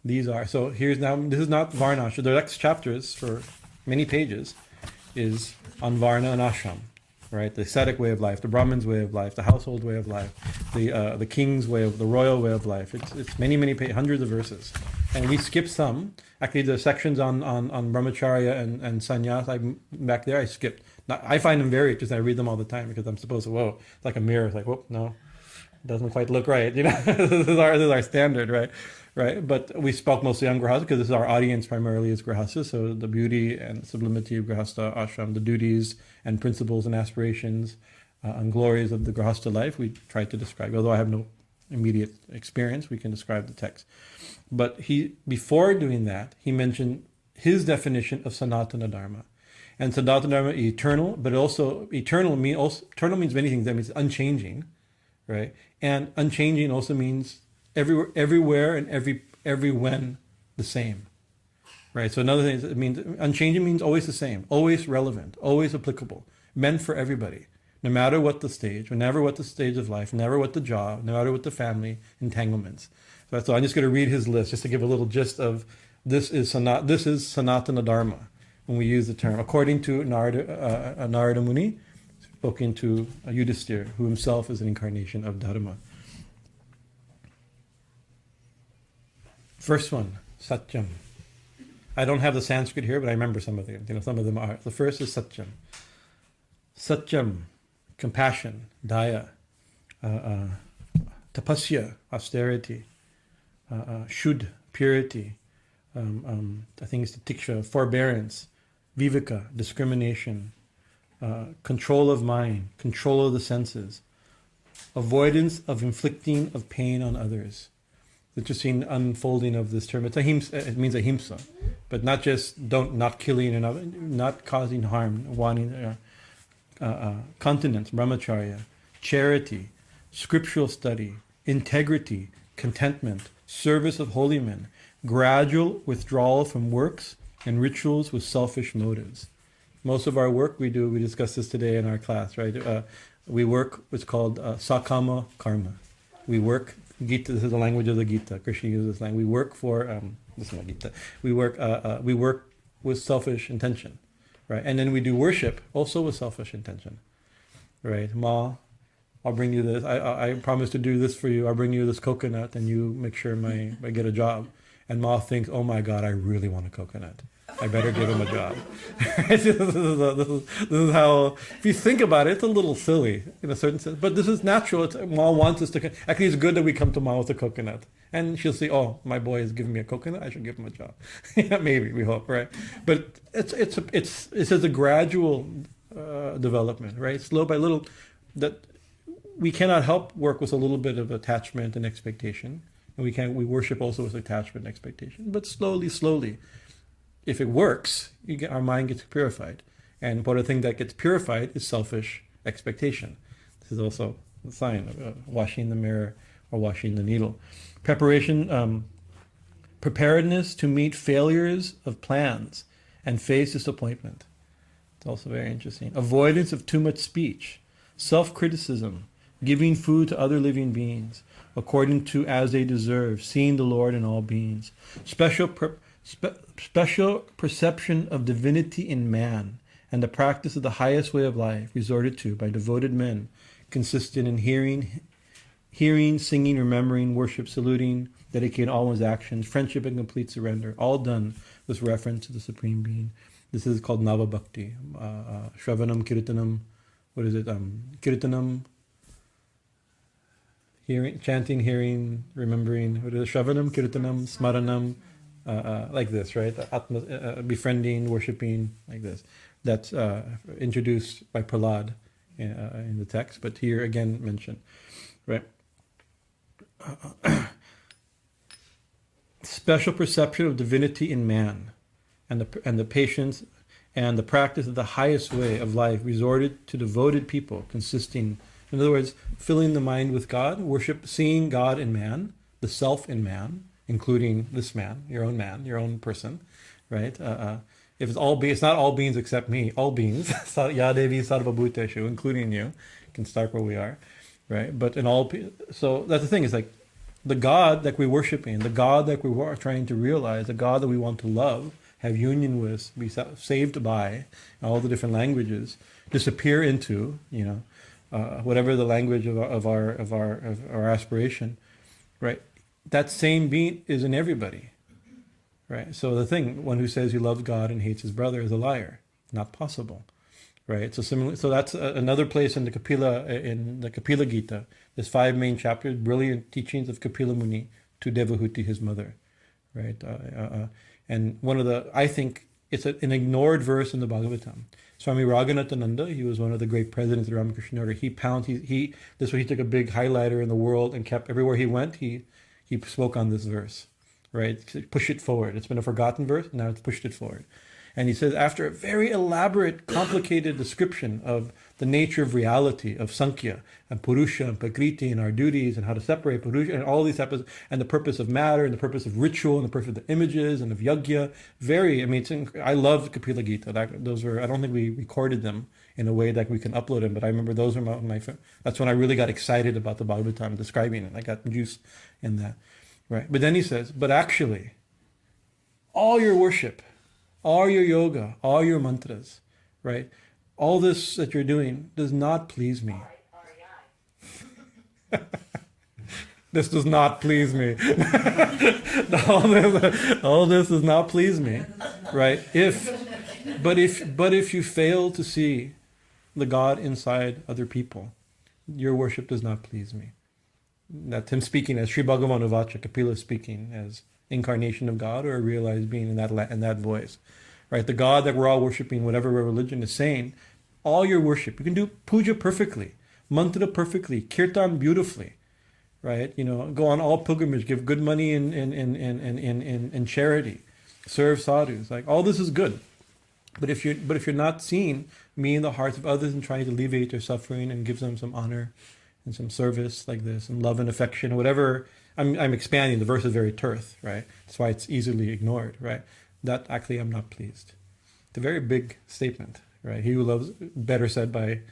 These are, so here's now, this is not Varna. So the next chapters for many pages is on Varna and Ashram, right? The ascetic way of life, the Brahman's way of life, the household way of life, the king's way of, the royal way of life. It's many, many pages, hundreds of verses. And we skip some. Actually, the sections on brahmacharya and sannyas, back there I skipped. I find them very interesting. I read them all the time because I'm supposed to, whoa, it's like a mirror. It's like, whoop, no, it doesn't quite look right. You know, this is our standard, right? Right, but we spoke mostly on Grihastha because this is our audience primarily is Grihastha, so the beauty and sublimity of Grihastha ashram, the duties and principles and aspirations and glories of the Grihastha life, we try to describe. Although I have no immediate experience, we can describe the text. But before doing that, he mentioned his definition of Sanatana Dharma. And Sanatana Dharma is eternal, but also eternal means many things. That means unchanging, right? And unchanging also means everywhere and every when the same, right? So another thing is, it means unchanging means always the same, always relevant, always applicable, meant for everybody, no matter what the stage, no matter what the stage of life, no matter what the job, no matter what the family entanglements. So I'm just going to read his list just to give a little gist of this is Sanatana Dharma when we use the term, according to Narada Muni, spoken to Yudhisthira, who himself is an incarnation of Dharma. First one, Satyam. I don't have the Sanskrit here, but I remember some of them. Some of them are. The first is Satyam. Satyam, compassion, daya, tapasya, austerity, shud, purity. I think it's the tiksha, forbearance, viveka, discrimination, control of mind, control of the senses, avoidance of inflicting of pain on others. Interesting unfolding of this term. It's ahimsa, it means ahimsa, but not just not killing another, not causing harm, wanting continence, brahmacharya, charity, scriptural study, integrity, contentment, service of holy men, gradual withdrawal from works and rituals with selfish motives. Most of our work we discussed this today in our class, right? We work what's called sakama karma. We work. Gita, this is the language of the Gita. Krishna uses this language. We work for this is my Gita. We work with selfish intention, right? And then we do worship also with selfish intention, right? Ma, I'll bring you this. I promise to do this for you. I'll bring you this coconut, and you make sure I get a job. And Ma thinks, oh my God, I really want a coconut. I better give him a job. This is how, if you think about it, it's a little silly in a certain sense, but this is natural. Ma wants us to, actually it's good that we come to Ma with a coconut. And she'll say, oh, my boy is giving me a coconut, I should give him a job. Maybe, we hope, right? But it's a gradual development, right? Slow by little, that we cannot help work with a little bit of attachment and expectation. And we worship also with attachment and expectation, but slowly, if it works, our mind gets purified. And one of the things that gets purified is selfish expectation. This is also a sign of washing the mirror or washing the needle. Preparedness to meet failures of plans and face disappointment. It's also very interesting. Avoidance of too much speech, self-criticism, giving food to other living beings, according to as they deserve, seeing the Lord in all beings. Special perception of divinity in man, and the practice of the highest way of life resorted to by devoted men, consistent in hearing, singing, remembering, worship, saluting, dedicating all one's actions, friendship and complete surrender, all done with reference to the Supreme Being. This is called Nava Bhakti. Shravanam, Kirtanam, what is it? Kirtanam, hearing, chanting, hearing, remembering. What is it? Shravanam, Kirtanam, Smaranam, like this, right? Befriending, worshipping, like this. That's introduced by Prahlad in the text, but here again mentioned, right? Special perception of divinity in man, and the patience and the practice of the highest way of life resorted to devoted people, consisting, in other words, filling the mind with God, worship, seeing God in man, the self in man, including this man, your own person, right? If it's not all beings except me, all beings, Ya Devi Sarvabhuteshu, including you, can start where we are, right? But in all, so that's the thing, is like the God that we're worshiping, the God that we are trying to realize, the God that we want to love, have union with, be saved by, all the different languages, disappear into, whatever the language of our aspiration, right? That same being is in everybody, right? So the thing, one who says he loves God and hates his brother is a liar. Not possible, right? So that's another place in the Kapila Gita. There's 5 main chapters, brilliant teachings of Kapila Muni to Devahuti, his mother, right? And I think it's an ignored verse in the Bhagavatam. Swami Bhajanananda, he was one of the great presidents of the Ramakrishna order. He took a big highlighter in the world and kept, everywhere he went, he spoke on this verse, right? Push it forward. It's been a forgotten verse, now it's pushed it forward. And he says, after a very elaborate, complicated description of the nature of reality, of Sankhya, and Purusha, and Prakriti, and our duties, and how to separate Purusha, and all these types of, and the purpose of matter, and the purpose of ritual, and the purpose of the images, and of yajna, I love Kapila Gita. I don't think we recorded them in a way that we can upload them, but I remember those are that's when I really got excited about the Bhagavatam, describing it. I got juice in that, right? But then he says, but actually, all your worship, all your yoga, all your mantras, right? All this that you're doing does not please me. This does not please me. all this does not please me, right? But if you fail to see the God inside other people, your worship does not please me. That's him speaking as Sri Bhagavan Uvacha, Kapila speaking as incarnation of God or a realized being in that voice, right? The God that we're all worshiping, whatever religion is saying, all your worship, you can do puja perfectly, mantra perfectly, kirtan beautifully, right? Go on all pilgrimage, give good money in charity, serve sadhus, like all this is good. But if you're not seeing me in the hearts of others and trying to alleviate their suffering and give them some honor and some service like this, and love and affection, whatever. I'm expanding. The verse is very terse, right? That's why it's easily ignored, right? That actually I'm not pleased. It's a very big statement, right? He who loves, better said by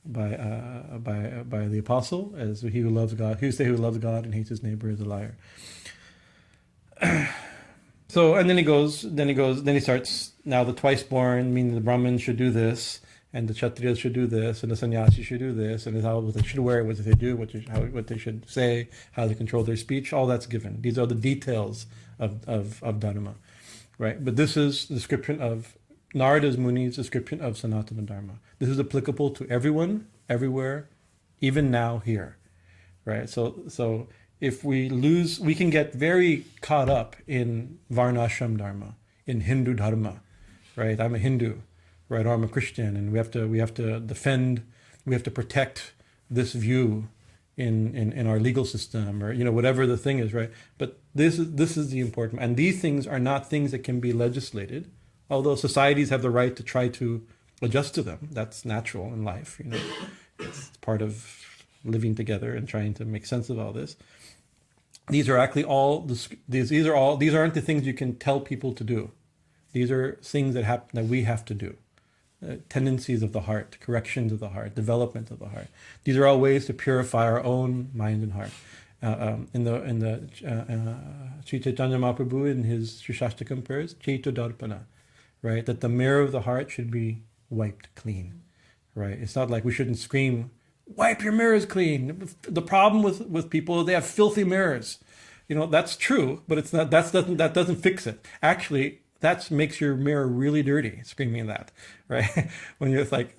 the apostle, as he who loves God, who loves God and hates his neighbor is a liar. So, and then he starts, now the twice born, meaning the Brahmin should do this, and the Kshatriyas should do this, and the Sannyasi should do this, and what they should wear, what they do, what they should say, how they control their speech, all that's given. These are the details of Dharma, right? But this is the description of Narada's Muni's description of Sanatana Dharma. This is applicable to everyone, everywhere, even now here, right? So if we can get very caught up in Varnashram Dharma, in Hindu Dharma, right? I'm a Hindu, right? Or I'm a Christian, and we have to defend, we have to protect this view in our legal system, or whatever the thing is, right? But this is the important, and these things are not things that can be legislated, although societies have the right to try to adjust to them. That's natural in life, it's part of living together and trying to make sense of all this. These are actually these aren't the things you can tell people to do. These are things that we have to do. tendencies of the heart, corrections of the heart, development of the heart. These are all ways to purify our own mind and heart. In the Sri Chaitanya Mahaprabhu in his Shashtakam prayers, Cheetah Darpana, right? That the mirror of the heart should be wiped clean, right? It's not like we shouldn't scream, wipe your mirrors clean. The problem with people, they have filthy mirrors. That's true, but it's not. That doesn't fix it. Actually, that makes your mirror really dirty. Screaming that, right? When you're like,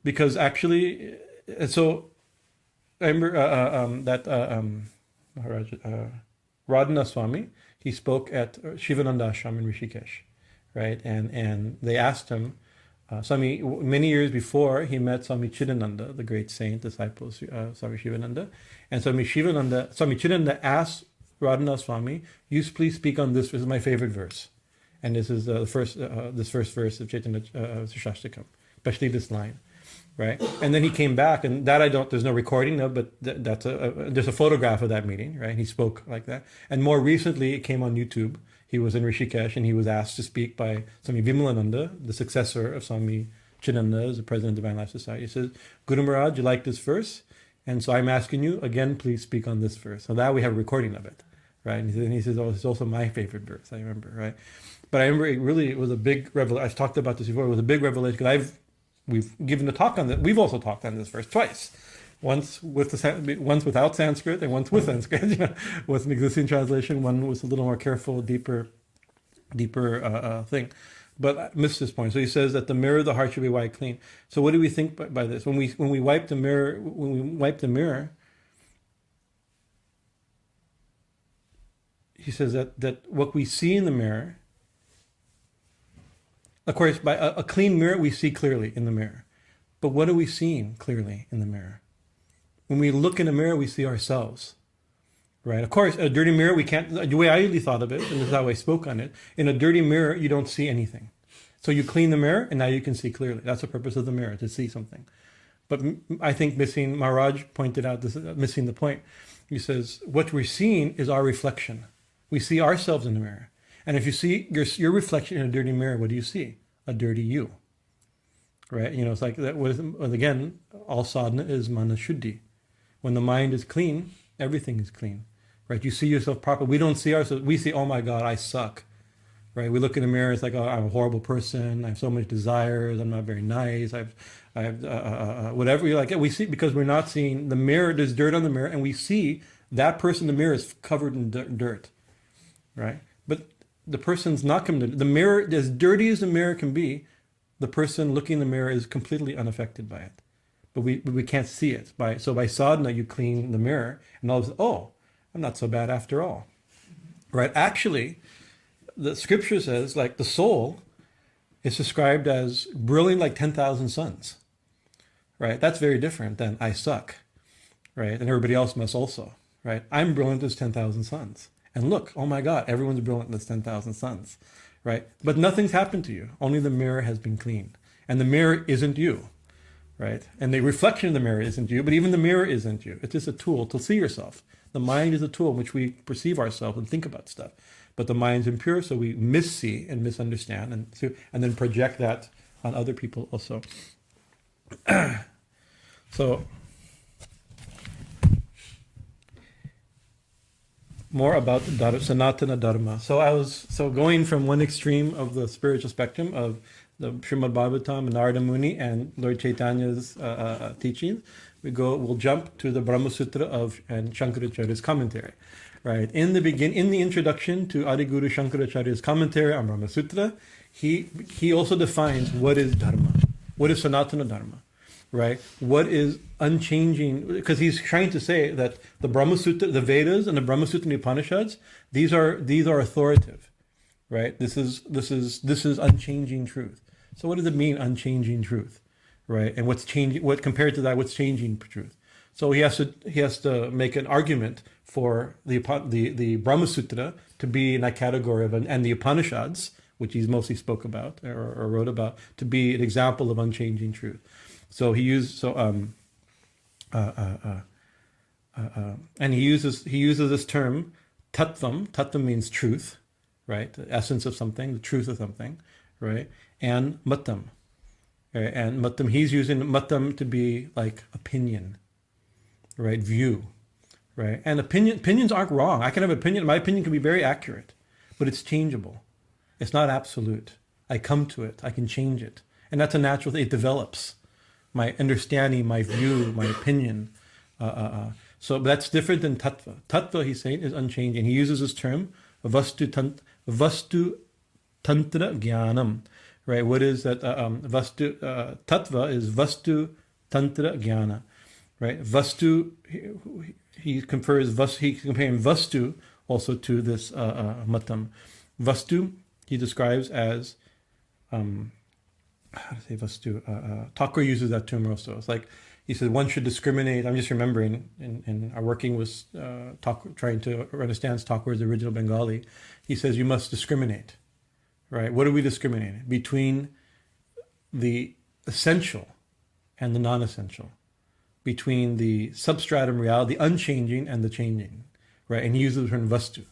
because actually, so I remember Radhana Swami. He spoke at Shivananda Ashram in Rishikesh, right? And they asked him. Swami, many years before, he met Swami Chidananda, the great saint, disciple of Swami Shivananda. And Swami Chidananda asked Radhana Swami, you please speak on this. This is my favorite verse. And this is this first verse of Chaitanya Shashtakam, especially this line, right? And then he came back, and that there's no recording of, but there's a photograph of that meeting, right? He spoke like that. And more recently, it came on YouTube. He was in Rishikesh, and he was asked to speak by Swami Vimalananda, the successor of Swami Chidananda, as the president of Divine Life Society. He says, Guru Maharaj, you like this verse? And so I'm asking you, again, please speak on this verse. So that we have a recording of it, right? And he says, oh, it's also my favorite verse, I remember, right? But I remember it was a big revelation. I've talked about this before. It was a big revelation because we've given a talk on that. We've also talked on this verse twice. Once without Sanskrit and once with Sanskrit, with an existing translation. One was a little more careful, deeper thing. But I missed this point. So he says that the mirror of the heart should be wiped clean. So what do we think by this? When we wipe the mirror, he says that what we see in the mirror, of course, by a clean mirror, we see clearly in the mirror. But what are we seeing clearly in the mirror? When we look in a mirror, we see ourselves, right? Of course, a dirty mirror, we can't, the way I usually thought of it, and this is how I spoke on it, in a dirty mirror, you don't see anything. So you clean the mirror, and now you can see clearly. That's the purpose of the mirror, to see something. But I think Maharaj pointed out this, missing the point. He says, what we're seeing is our reflection. We see ourselves in the mirror. And if you see your reflection in a dirty mirror, what do you see? A dirty you. Right? It's like that. Again, all sadhana is mana shuddhi. When the mind is clean, everything is clean. Right? You see yourself properly. We don't see ourselves. We see, oh my God, I suck. Right? We look in the mirror. It's like, oh, I'm a horrible person. I have so much desires. I'm not very nice. I have whatever you like. We see, because we're not seeing the mirror. There's dirt on the mirror, and we see that person in the mirror is covered in dirt. Right? But the person's not coming to the mirror. As dirty as the mirror can be, the person looking in the mirror is completely unaffected by it. But we can't see it. By sadhana, you clean the mirror, and all of a sudden, oh, I'm not so bad after all. Right? Actually, the scripture says, like, the soul is described as brilliant like 10,000 suns. Right? That's very different than I suck. Right? And everybody else must also. Right? I'm brilliant as 10,000 suns. And look, oh my God, everyone's brilliant as 10,000 suns. Right? But nothing's happened to you. Only the mirror has been cleaned. And the mirror isn't you. Right? And the reflection in the mirror isn't you, but even the mirror isn't you. It's just a tool to see yourself. The mind is a tool in which we perceive ourselves and think about stuff. But the mind's impure, so we missee and misunderstand, and then project that on other people also. So, more about the Sanatana Dharma. So going from one extreme of the spiritual spectrum of the Srimad Bhagavatam and Narada Muni and Lord Chaitanya's teachings, we'll jump to the Brahma Sutra and Shankaracharya's commentary. Right. In the introduction to Adiguru Shankaracharya's commentary on Brahma Sutra, he also defines what is Dharma, what is Sanatana Dharma, right? What is unchanging? Because he's trying to say that the Brahma Sutra, the Vedas, and the Brahma Sutra and the Upanishads, these are authoritative, right? This is unchanging truth. So what does it mean, unchanging truth, right? And what's changing? What compared to that? What's changing truth? So he has to make an argument for the Brahma Sutra to be in that category of, and the Upanishads, which he mostly spoke about or wrote about, to be an example of unchanging truth. So he uses this term tattvam. Tattvam means truth, right? The essence of something, the truth of something, right? And mattam. Right? And mattam, he's using mattam to be like opinion, right? View, right? And opinions aren't wrong. I can have opinion. My opinion can be very accurate, but it's changeable. It's not absolute. I come to it. I can change it. And that's a natural thing. It develops. My understanding, my view, my opinion. So that's different than tattva. Tattva, he's saying, is unchanging. He uses this term, vastu tantra jnanam. Right? What is that? Vastu tattva is vastu tantra jnana. Right? Vastu, he comparing vastu also to this mattam. Vastu, he describes as how to say vastu. Thakur uses that term also. It's like he said one should discriminate. I'm just remembering in our working with trying to understand Thakur's original Bengali. He says you must discriminate. Right? What are we discriminating? Between the essential and the non-essential. Between the substratum reality, the unchanging and the changing. Right? And he uses the term vastu.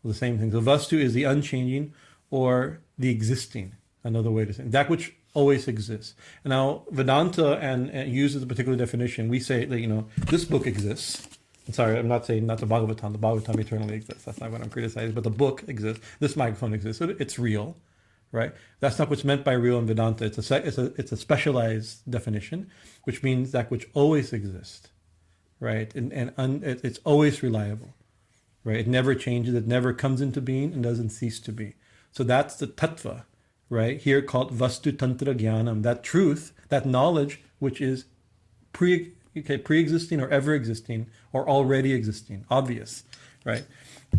The same thing. So vastu is the unchanging or the existing. Another way to say it. That which always exists. And now Vedanta and uses a particular definition. We say that, this book exists. I'm sorry, I'm not saying not the Bhagavatam. The Bhagavatam eternally exists. That's not what I'm criticizing. But the book exists. This microphone exists. So it's real, right? That's not what's meant by real in Vedanta. It's a specialized definition, which means that which always exists, right? It's always reliable, right? It never changes. It never comes into being and doesn't cease to be. So that's the tattva, right? Here called vastu tantra jnanam. That truth, that knowledge, which is pre-existing or ever existing or already existing, obvious, right?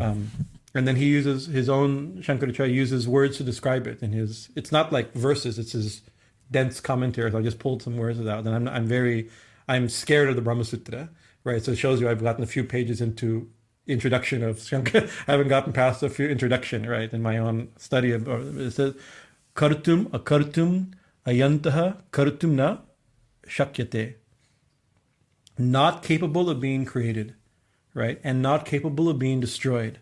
And then he uses his own, Shankaracharya uses words to describe it. It's not like verses, it's his dense commentaries. I just pulled some words out. And I'm scared of the Brahma Sutra, right? So it shows you I've gotten a few pages into introduction of Shankara. I haven't gotten past a few introduction, right? In my own study of, it says, kartum akartum ayantaha kartum na shakyate. Not capable of being created, right? And not capable of being destroyed.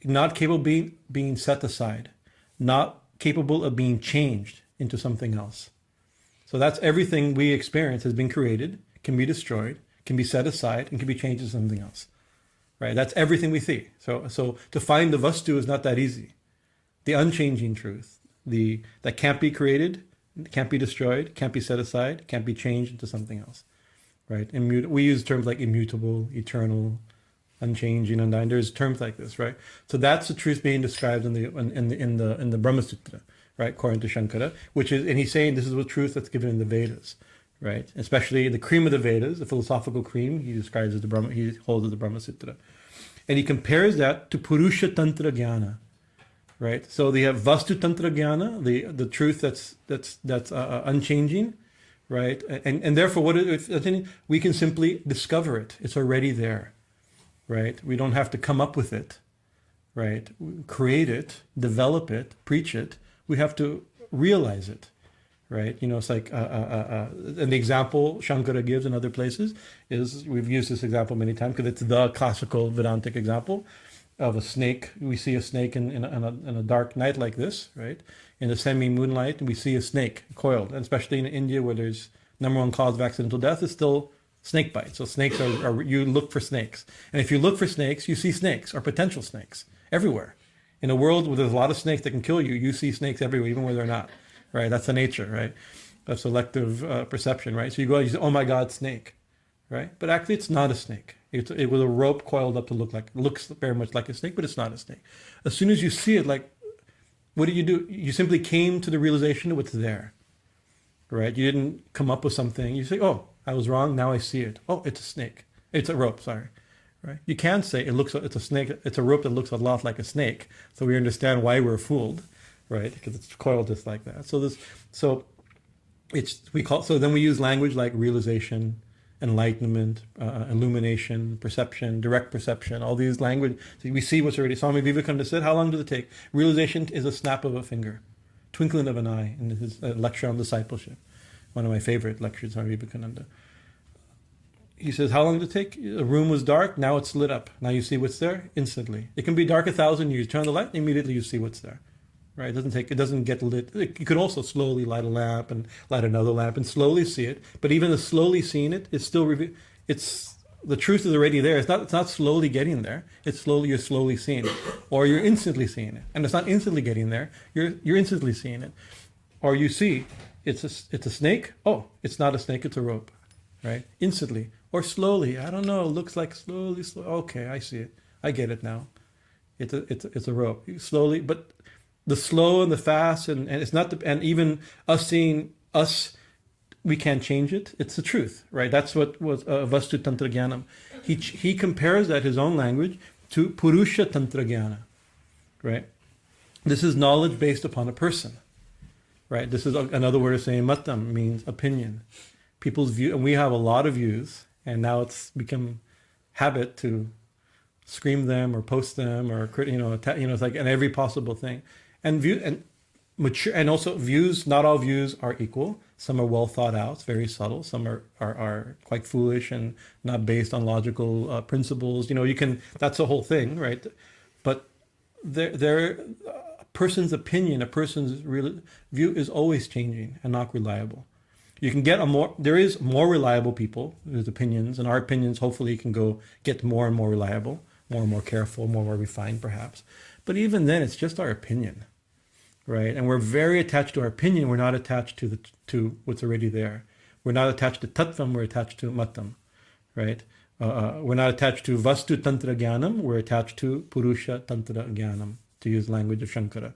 Not capable of being set aside. Not capable of being changed into something else. So that's everything we experience has been created, can be destroyed, can be set aside, and can be changed into something else. Right? That's everything we see. So to find the vastu is not that easy. The unchanging truth, that can't be created, can't be destroyed, can't be set aside, can't be changed into something else. Right? We use terms like immutable, eternal, unchanging, undying. There's terms like this, right? So that's the truth being described in the Brahma Sutra, right? According to Shankara, and he's saying this is the truth that's given in the Vedas, right? Especially the cream of the Vedas, the philosophical cream, he describes as he holds as the Brahma Sutra, and he compares that to Purusha Tantra Jnana, right? So they have Vastu Tantra Jnana, the truth that's unchanging. Right, and therefore, we can simply discover it. It's already there, right? We don't have to come up with it, right? Create it, develop it, preach it. We have to realize it, right? It's like an example Shankara gives in other places is, we've used this example many times because it's the classical Vedantic example of a snake. We see a snake in a dark night like this, right? In the semi-moonlight, we see a snake coiled, and especially in India where there's number one cause of accidental death is still snake bite. So snakes you look for snakes. And if you look for snakes, you see snakes or potential snakes everywhere. In a world where there's a lot of snakes that can kill you, you see snakes everywhere, even where they're not, right? That's the nature, right? Of selective perception, right? So you go out, you say, oh my God, snake, right? But actually it's not a snake. It was a rope coiled up to looks very much like a snake, but it's not a snake. As soon as you see it, what do? You simply came to the realization of what's there, right? You didn't come up with something. You say, oh, I was wrong. Now I see it. Oh, it's a snake. It's a rope, sorry. Right? You can't say it's a snake. It's a rope that looks a lot like a snake. So we understand why we're fooled, right? Because it's coiled just like that. So then we use language like realization, enlightenment, illumination, perception, direct perception, all these language. So we see what's already. Swami Vivekananda said, how long does it take? Realization is a snap of a finger, twinkling of an eye, in his lecture on discipleship. One of my favorite lectures, Swami Vivekananda. He says, how long did it take? A room was dark, now it's lit up. Now you see what's there instantly. It can be dark 1,000 years. Turn on the light, immediately you see what's there. right? It doesn't get lit. You could also slowly light a lamp and light another lamp and slowly see it. But even the slowly seeing it is still, it's, the truth is already there. It's not slowly getting there. You're slowly seeing it. Or you're instantly seeing it. And it's not instantly getting there. You're instantly seeing it. Or you see, it's a snake. Oh, it's not a snake, it's a rope, right? Instantly. Or slowly. I don't know, it looks like slowly. Okay, I see it. I get it now. It's a rope. Slowly, but the slow and the fast, and it's not and even us seeing us, we can't change it. It's the truth, right? That's what was Vastu Tantra Jnanam. He compares that, his own language, to Purusha Tantra Jnana, right? This is knowledge based upon a person, right? This is another word of saying matam, means opinion. People's view, and we have a lot of views, and now it's become habit to scream them or post them or it's like in every possible thing, and mature, and also views. Not all views are equal. Some are well thought out, very subtle. Some are quite foolish and not based on logical principles. That's the whole thing, right? But a person's opinion, a person's real view is always changing and not reliable. You can get there is more reliable people whose opinions, and our opinions hopefully can get more and more reliable, more and more careful, more and more refined perhaps. But even then, it's just our opinion, right? And we're very attached to our opinion. We're not attached to what's already there. We're not attached to tattvam, we're attached to matam, right? We're not attached to vastu tantra jnanam, we're attached to purusha tantra jnanam, to use language of Shankara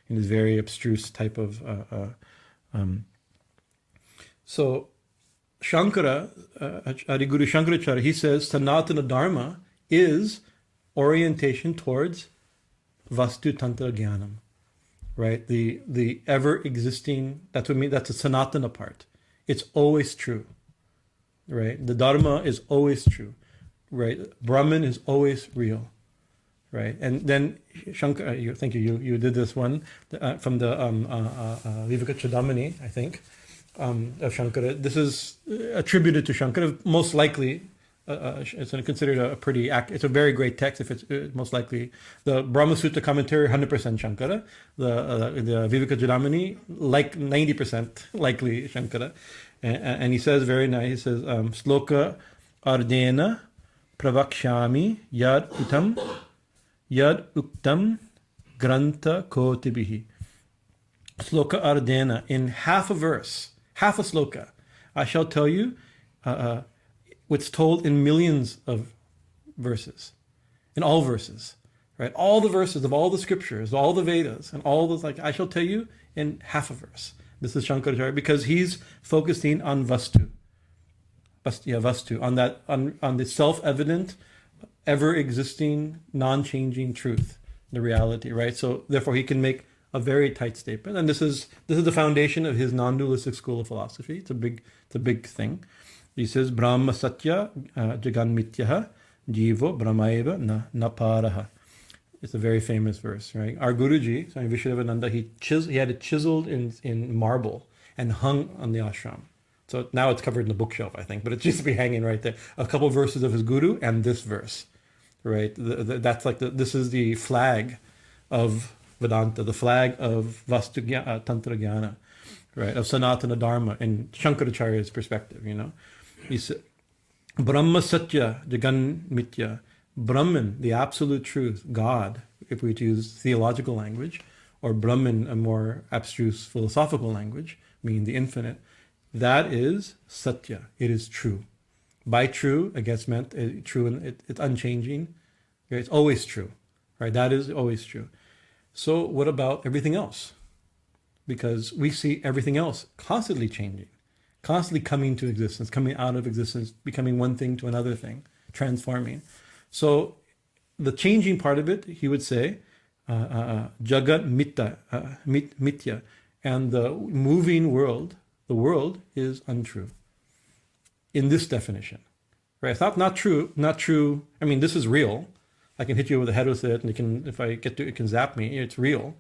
in this very abstruse type of so Shankara, Adiguru Shankaracharya, he says Sanatana Dharma is orientation towards Vastu Tantra Jnanam, right? The ever existing, that's the Sanatana part. It's always true, right? The Dharma is always true, right? Brahman is always real, right? And then Shankara, thank you, you did this one from the Viveka Chudamani, I think. Of Shankara. This is attributed to Shankara. Most likely, it's considered it's a very great text. If it's most likely the Brahma Sutta commentary, 100% Shankara. The Viveka Chudamani, like 90% likely Shankara. And he says very nice. He says, "Sloka ardena pravakshami yad uktam granta kotibihi." Sloka ardena, in half a verse. Half a sloka, I shall tell you what's told in millions of verses, in all verses, right? All the verses of all the scriptures, all the Vedas, and all those, I shall tell you in half a verse. This is Shankaracharya, because he's focusing on vastu, on the self-evident, ever-existing, non-changing truth, the reality, right? So therefore he can make a very tight statement, and this is the foundation of his non-dualistic school of philosophy. It's a big thing. He says, Brahma Satya Jagan Mityaha Jeeva Brahmaeva na Paraha. It's a very famous verse, right? Our Guruji, Swami Vishwadevananda, he had it chiseled in marble and hung on the ashram. So now it's covered in the bookshelf, I think, but it used to be hanging right there. A couple of verses of his guru and this verse, right? That's like this is the flag of Vedanta, the flag of Vastu Tantra Jnana, right, of Sanatana Dharma in Shankaracharya's perspective, He said, Brahma Satya Jagan Mitya, Brahman, the absolute truth, God, if we use theological language, or Brahman, a more abstruse philosophical language, meaning the infinite, that is Satya, it is true. By true, I guess meant true, and it's unchanging, right? It's always true, right? That is always true. So what about everything else? Because we see everything else constantly changing, constantly coming to existence, coming out of existence, becoming one thing to another thing, transforming. So the changing part of it, he would say, Jagat Mitya, and the moving world, the world is untrue. In this definition, right? It's not true. I mean, this is real. I can hit you with a head with it, and if I get to it, can zap me. It's real,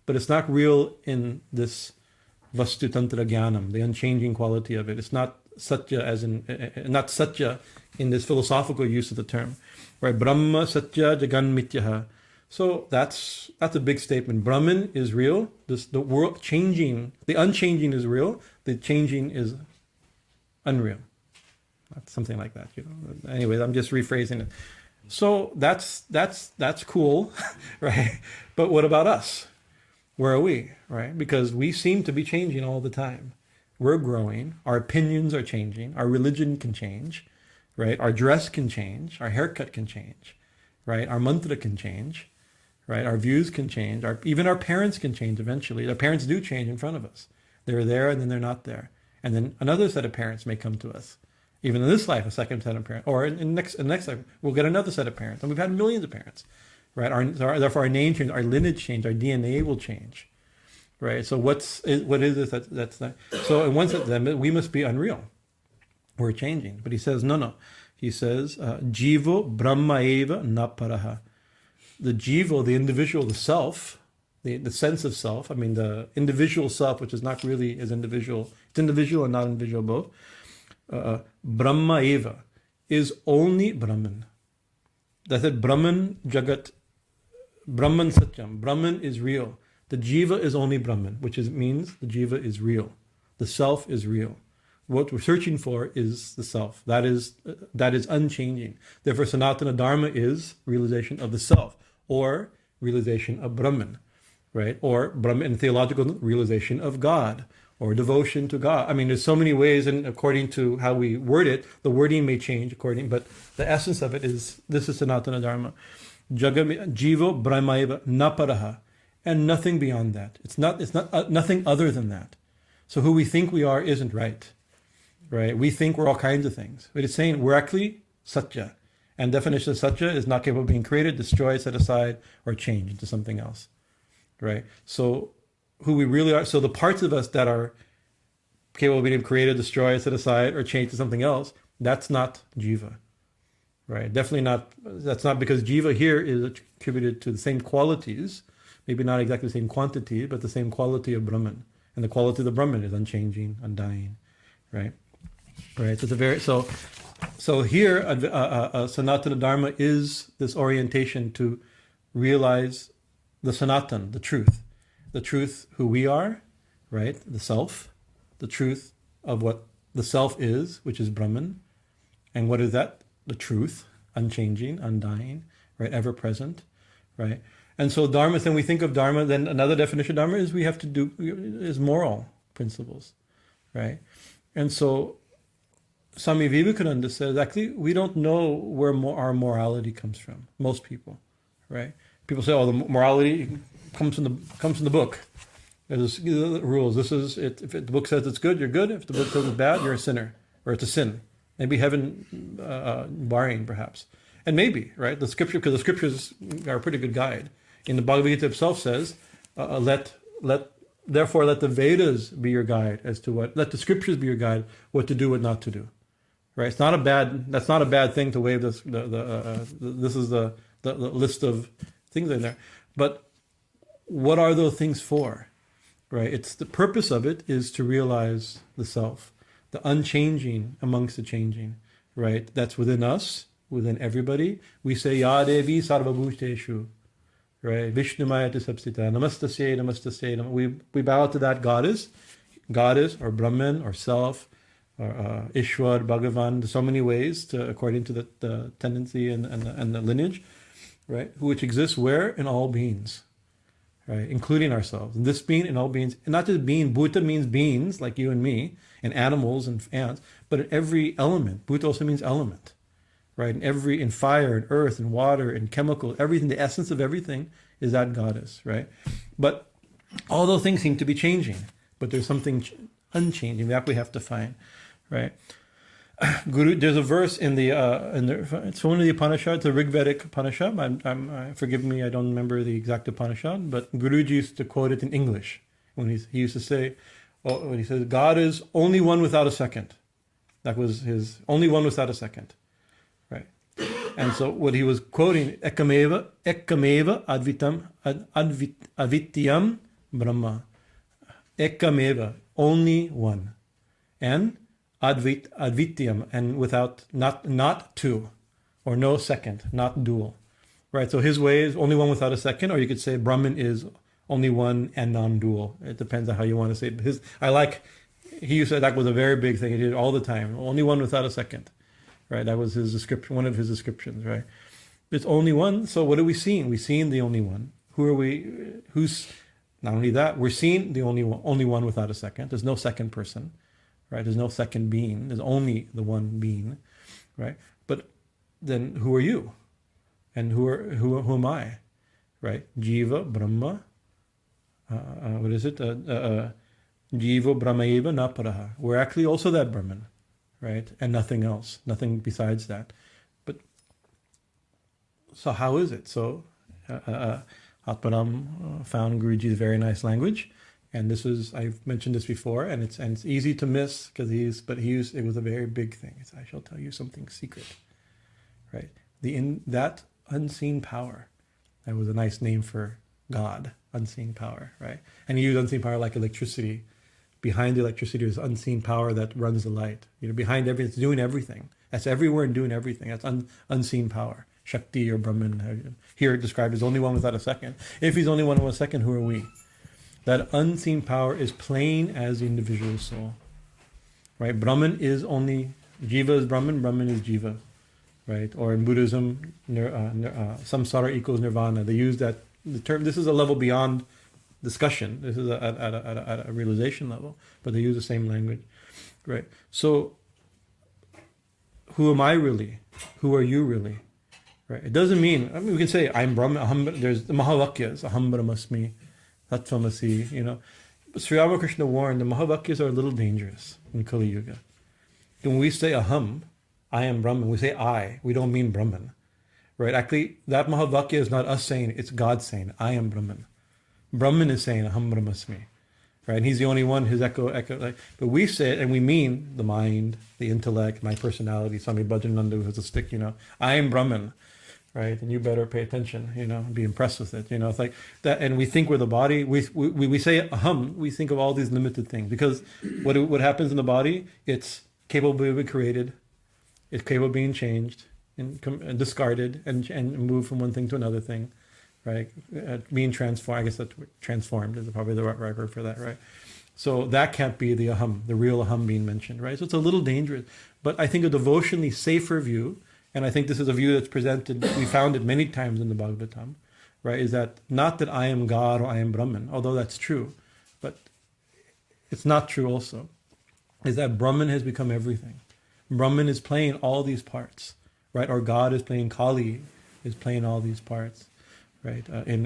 but it's not real in this Vastu Tantra Jnanam, the unchanging quality of it. It's not Satya not Satya in this philosophical use of the term, right? Brahma Satya Jagan Mityaha. So that's a big statement. Brahman is real. The world changing, the unchanging is real. The changing is unreal. Something like that, Anyways, I'm just rephrasing it. So that's cool, right? But what about us? Where are we, right? Because we seem to be changing all the time. We're growing. Our opinions are changing. Our religion can change, right? Our dress can change. Our haircut can change, right? Our mantra can change, right? Our views can change. Even our parents can change eventually. Our parents do change in front of us. They're there and then they're not there. And then another set of parents may come to us. Even in this life, a second set of parents. Or in next life, we'll get another set of parents. And we've had millions of parents, right? Therefore, our name change, our lineage change, our DNA will change, right? So what is this that's that? So in one sense, then we must be unreal. We're changing. But he says, no. He says, Jivo Brahma eva na paraha. The Jivo, the individual, the self, the sense of self, I mean the individual self, which is not really as individual, it's individual and not individual both. Brahma eva is only Brahman. That's it. Brahman Jagat, Brahman Satyam. Brahman is real. The Jeeva is only Brahman, which means the Jeeva is real. The self is real. What we're searching for is the self. That is unchanging. Therefore, Sanatana Dharma is realization of the self, or realization of Brahman, right? Or Brahman in theological realization of God, or devotion to God. I mean, there's so many ways, and according to how we word it, the wording may change but the essence of it is, this is Sanatana Dharma. Jivo Brahmaeva Naparaha, and nothing beyond that. It's not nothing other than that. So who we think we are isn't right? We think we're all kinds of things. But it's saying we're actually Satya. And definition of Satya is not capable of being created, destroyed, set aside, or changed into something else. Right? So who we really are, so the parts of us that are capable of being created, destroyed, set aside, or changed to something else, that's not Jiva. Right? Definitely not, that's not, because Jiva here is attributed to the same qualities, maybe not exactly the same quantity, but the same quality of Brahman. And the quality of the Brahman is unchanging, undying. Right? Right? So it's a very, so here, Sanatana Dharma is this orientation to realize the Sanatan, the truth who we are, right? The self, the truth of what the self is, which is Brahman. And what is that? The truth, unchanging, undying, right? Ever present, right? And so Dharma, then we think of Dharma, then another definition of Dharma is we have to do, is moral principles, right? And so Swami Vivekananda says, actually, we don't know where our morality comes from, most people, right? People say, oh, the morality comes from the book. There's rules. This is it. If the book says it's good, you're good. If the book says it's bad, you're a sinner, or it's a sin. Maybe heaven barring, perhaps, and maybe right. The scripture, because the scriptures are a pretty good guide. In the Bhagavad Gita itself says, therefore let the Vedas be your guide as to what. Let the scriptures be your guide what to do, what not to do. Right? It's not a bad. That's not a bad thing to wave this. This is the list of things in there, but what are those things for? Right? It's the purpose of it is to realize the self, the unchanging amongst the changing. Right? That's within us, within everybody. We say Ya Devi Sarvabhuteshu. Right? Vishnu Mayati Sapsita. Namastasye, Namastasye. We bow to that goddess, or Brahman, or self, or Ishwar, Bhagavan. There's so many ways according to the tendency and the lineage, right? Which exists where? In all beings. Right, including ourselves. And this being in all beings, and not just being, Bhuta means beings like you and me, and animals and ants, but in every element. Bhuta also means element, right? In fire, and earth, and water, and chemical, everything, the essence of everything is that goddess, right? But all those things seem to be changing, but there's something unchanging that we have to find, right? Guru, there's a verse in it's one of the Upanishads, the Rigvedic Upanishad. Forgive me, I don't remember the exact Upanishad, but Guruji used to quote it in English when he used to say, when he says, God is only one without a second. That was his only one without a second, right? And so what he was quoting, Ekameva Advityam Brahma. Ekameva, only one, and Advityam, and without, not two, or no second, not dual, right? So his way is only one without a second, or you could say Brahman is only one and non-dual. It depends on how you want to say it. He used to, that was a very big thing. He did it all the time. Only one without a second, right? That was his description, one of his descriptions, right? It's only one. So what are we seeing? We're seeing the only one. Who are we? Who's not only that? We're seeing the only one without a second. There's no second person, right? There's no second being. There's only the one being, right? But then who are you? And who am I? Right? Jeeva, Brahma. What is it? Jeeva, Brahmaeva, Naparaha. We're actually also that Brahman, right? And nothing else, nothing besides that. But so how is it? So Atmanam found Guruji's very nice language, and I've mentioned this before, and it's easy to miss because it was a very big thing. I shall tell you something secret, right? That unseen power, that was a nice name for God, unseen power, right? And he used unseen power like electricity. Behind the electricity is unseen power that runs the light. Behind everything, it's doing everything. That's everywhere and doing everything. That's unseen power. Shakti or Brahman. Here described as only one without a second. If he's only one without a second, who are we? That unseen power is plain as the individual soul. Right? Brahman is only, Jiva is Brahman, Brahman is Jiva. Right? Or in Buddhism, samsara equals nirvana. They use the term. This is a level beyond discussion. This is at a realization level, but they use the same language, right? So, who am I really? Who are you really? Right? It doesn't mean. We can say I'm Brahman. There's the Mahavakyas, Aham Brahmasmi, Tattvamasi. But Sri Ramakrishna warned the Mahavakyas are a little dangerous in Kali Yuga. When we say Aham, I am Brahman, we say I. We don't mean Brahman, right? Actually, that Mahavakya is not us saying it, it's God saying I am Brahman. Brahman is saying Aham Brahmasmi, right? And he's the only one, his echo. But we say it, and we mean the mind, the intellect, my personality. Swami Bhajanananda who has a stick, I am Brahman, right? And you better pay attention, and be impressed with it. It's like that. And we think we're the body. We say Aham. We think of all these limited things because what happens in the body? It's capable of being created. It's capable of being changed and discarded and moved from one thing to another thing. Right, being transformed. I guess that's transformed is probably the right word for that, right? So that can't be the aham, the real aham being mentioned, right? So it's a little dangerous, but I think a devotionally safer view, and I think this is a view that's presented. We found it many times in the Bhagavatam, right? Is that not that I am God or I am Brahman, although that's true, but it's not true. Also, is that Brahman has become everything. Brahman is playing all these parts, right? Or God is playing Kali, is playing all these parts. Right, in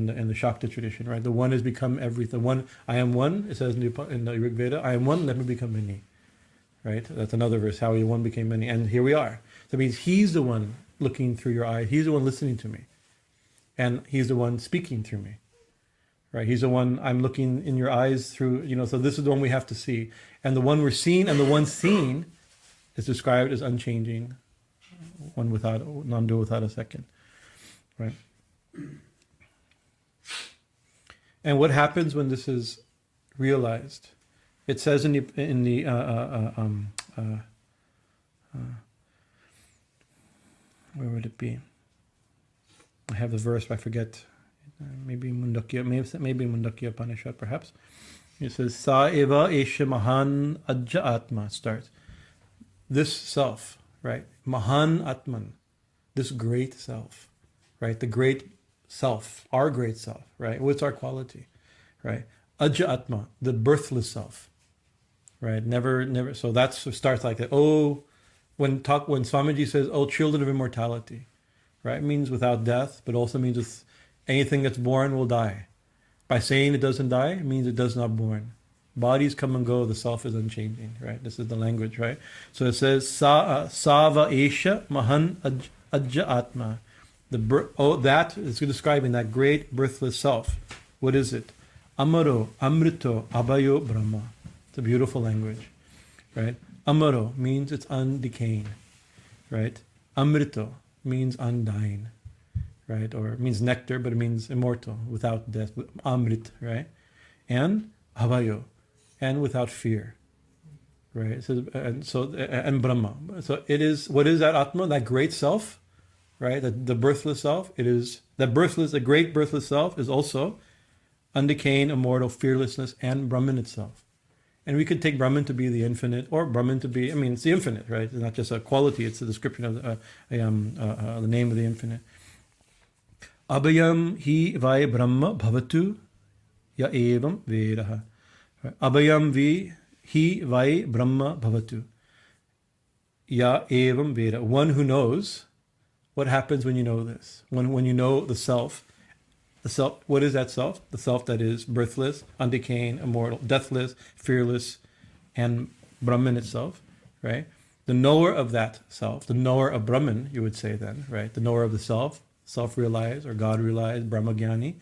the Shakta tradition, right, the one has become everything. One, I am one. It says in the Rig Veda, I am one. Let me become many. Right, that's another verse. How one became many, and here we are. That means He's the one looking through your eye. He's the one listening to me, and He's the one speaking through me. Right, He's the one I'm looking in your eyes through. So this is the one we have to see, and the one we're seeing, and the one seen, is described as unchanging, one without non-dual, without a second. Right. And what happens when this is realized? It says in the where would it be? I have the verse, but I forget. Maybe Mundakya, maybe Mundakya Upanishad, perhaps. It says Sa eva esha mahan ajja atma starts. This self, right? Mahan atman, this great self, right? The great self, our great self, right? What's our quality, right? Ajja Atma, the birthless self, right? Never. So that starts like that. Oh, when Swamiji says, "Oh, children of immortality," right? It means without death, but also means with anything that's born will die. By saying it doesn't die, it means it does not born. Bodies come and go, the self is unchanging, right? This is the language, right? So it says, Sava Esha Mahan Ajja Atma. That is describing that great birthless self. What is it? Amaro, Amrito, Abhayo, Brahma. It's a beautiful language, right? Amaro means it's undecaying, right? Amrito means undying, right? Or it means nectar, but it means immortal, without death. Amrit, right? And Abhayo, and without fear, right? And Brahma. So it is. What is that Atma? That great self. right? The birthless self, it is that birthless, the great birthless self is also undecaying, immortal, fearlessness, and Brahman itself. And we could take Brahman to be the infinite, or Brahman to be, I mean, it's the infinite, right? It's not just a quality, it's a description of the name of the infinite. Abhayam hi vai Brahma bhavatu ya evam vedaha. Abhayam hi vai Brahma bhavatu ya evam veda. One who knows what happens when you know this. When you know the self, what is that self? The self that is birthless, undecaying, immortal, deathless, fearless, and Brahman itself, right? The knower of that self, the knower of Brahman, you would say then, right? The knower of the self, self-realized or God-realized, Brahmagyani,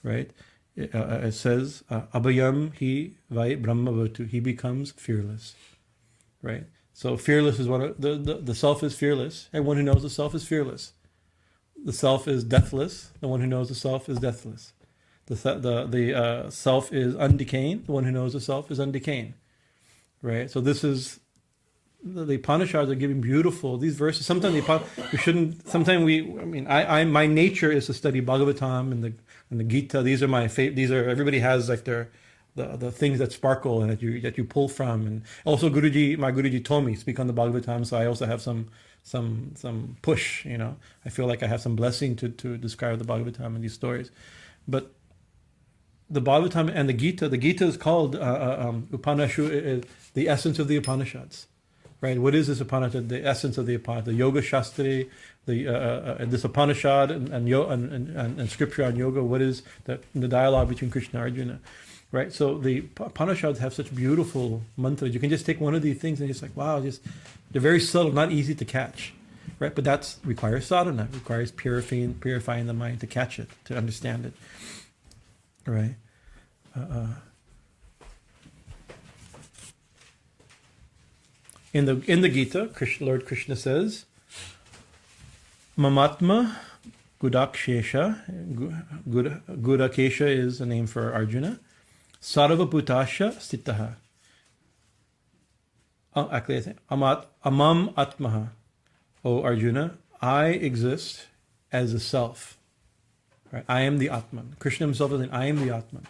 right? It says, Abhayam hi vai Brahma bhavatu. He becomes fearless, right? So fearless is what the self is fearless. Everyone who knows the self is fearless. The self is deathless. The one who knows the self is deathless. The self is undecaying. The one who knows the self is undecaying. Right. So this is the Upanishads are giving beautiful these verses. Sometimes we shouldn't. Sometimes we. I mean, my nature is to study Bhagavatam and the Gita. These are my favorite. These are everybody has like their the things that sparkle and that you pull from. And also my Guruji told me speak on the Bhagavatam, so I also have some push, you know. I feel like I have some blessing to describe the Bhagavatam and these stories. But the Bhagavatam and the Gita is called Upanishad, the essence of the Upanishads, right? What is this Upanishad? The essence of the Upanishad, the Yoga Shastri, this Upanishad and scripture on yoga. What is the dialogue between Krishna and Arjuna, right? So the Upanishads have such beautiful mantras. You can just take one of these things and just like, wow, they're very subtle, not easy to catch, right? But that requires sadhana, requires purifying the mind to catch it, to understand it, right? In the Gita, Lord Krishna says, Mamatma Gudakshesha. Gudakesha is a name for Arjuna. Sarva Bhutasha Stitaha. Actually, I think Amam Atmaha. O Arjuna, I exist as a self. Right? I am the Atman. Krishna himself is saying, I am the Atman.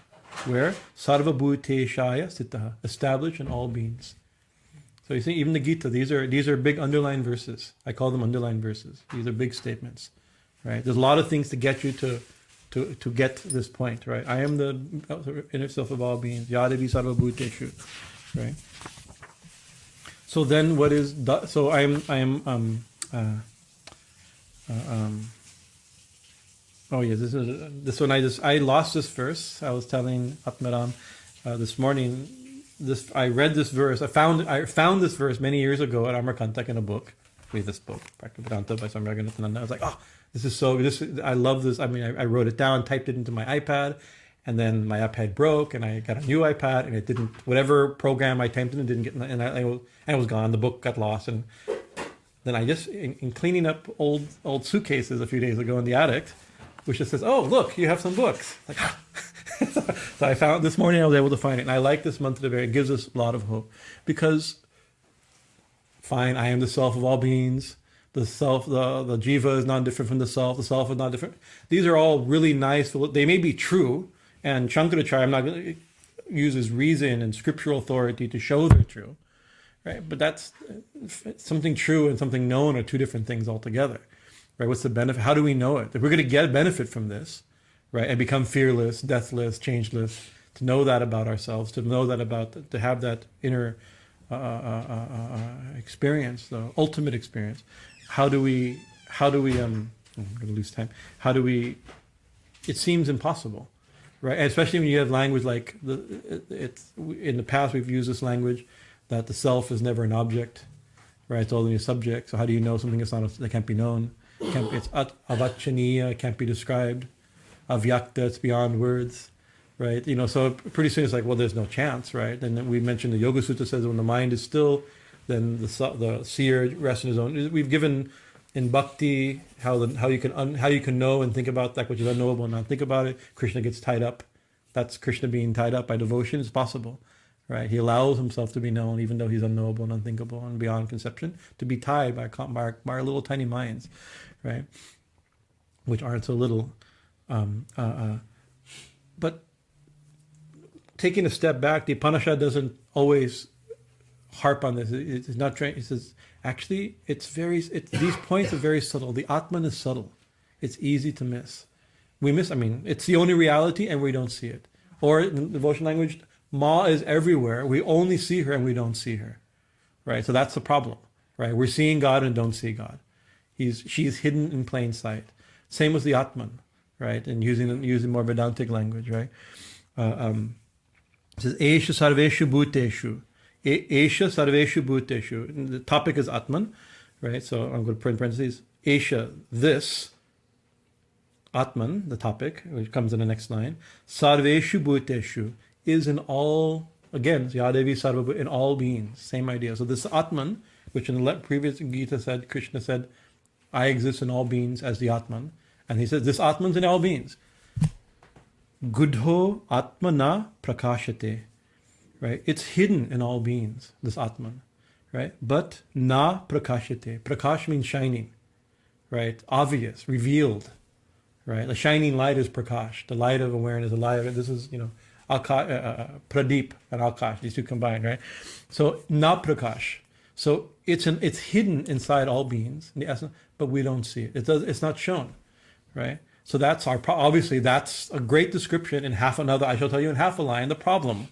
Where? Sarva Bhuteshaya Stitaha. Established in all beings. So you see, even the Gita, these are big underlined verses. I call them underlined verses. These are big statements. Right? There's a lot of things to get you to get this point, right? I am the inner self of all beings. Yadavi Sarva Bhuteshu. Right? So then, what is so? I am. Oh yeah, this one. I lost this verse. I was telling Atmaram this morning. I read this verse. I found this verse many years ago at Amarkantak in a book. Read this book, Bhakti Vedanta by Swami Bhajanananda. I was like, oh, this is so. I love this. I mean, I wrote it down, typed it into my iPad. And then my iPad broke, and I got a new iPad, and it didn't. Whatever program I typed in didn't get, and it was gone. The book got lost, and then I just in cleaning up old suitcases a few days ago in the attic, which just says, "Oh, look, you have some books." Like, so I found this morning. I was able to find it, and I like this mantra very. It gives us a lot of hope because, fine, I am the self of all beings. The self, the Jeeva is not different from the self. The self is not different. These are all really nice. They may be true. And Shankaracharya, I'm not going to use reason and scriptural authority to show they're true, right? But that's something true and something known are two different things altogether, right? What's the benefit? How do we know it? If we're going to get a benefit from this, right, and become fearless, deathless, changeless, to know that about ourselves, to know that to have that inner experience, the ultimate experience. How do we? I'm going to lose time. It seems impossible. Right, and especially when you have language like in the past we've used this language that the self is never an object, right? It's only a subject. So how do you know something that can't be known? It's avachaniya, it can't be described. Avyakta, it's beyond words, right? You know, so pretty soon it's like, well, there's no chance, right? And we mentioned the Yoga Sutta says when the mind is still, then the seer rests in his own. We've given in Bhakti how you can know and think about that which is unknowable and not think about it. Krishna gets tied up. That's Krishna being tied up by devotion. It's possible, right? He allows himself to be known even though he's unknowable and unthinkable and beyond conception, to be tied by our little tiny minds, right? Which aren't so little. But taking a step back, the Upanishad doesn't always harp on this. It's not trying. It says actually, these points are very subtle. The Atman is subtle. It's easy to miss. We miss. I mean, it's the only reality, and we don't see it. Or in devotional language, Ma is everywhere. We only see her, and we don't see her. Right. So that's the problem. Right. We're seeing God and don't see God. She's hidden in plain sight. Same with the Atman. Right. And using more Vedantic language. Right. It says Esha Sarveshu Bhuteshu. Esha Sarveshu Bhuteshu. And the topic is Atman. Right. So I'm going to put in parentheses. Esha, this. Atman, the topic, which comes in the next line. Sarveshu Bhuteshu is in all, again, Yadevi Sarva, in all beings. Same idea. So this Atman, which in the previous Gita said, Krishna said, I exist in all beings as the Atman. And he says, this Atman's in all beings. Gudho Atmana Prakashate. Right? It's hidden in all beings, this Atman. Right? But na Prakashate. Prakash means shining. Right? Obvious, revealed. Right, the shining light is Prakash, the light of awareness, the light of this is Pradeep and Akash, these two combined, right? So not Prakash, so it's hidden inside all beings, in the essence, but we don't see it. It's not shown, right? So that's obviously that's a great description in half another. I shall tell you in half a line the problem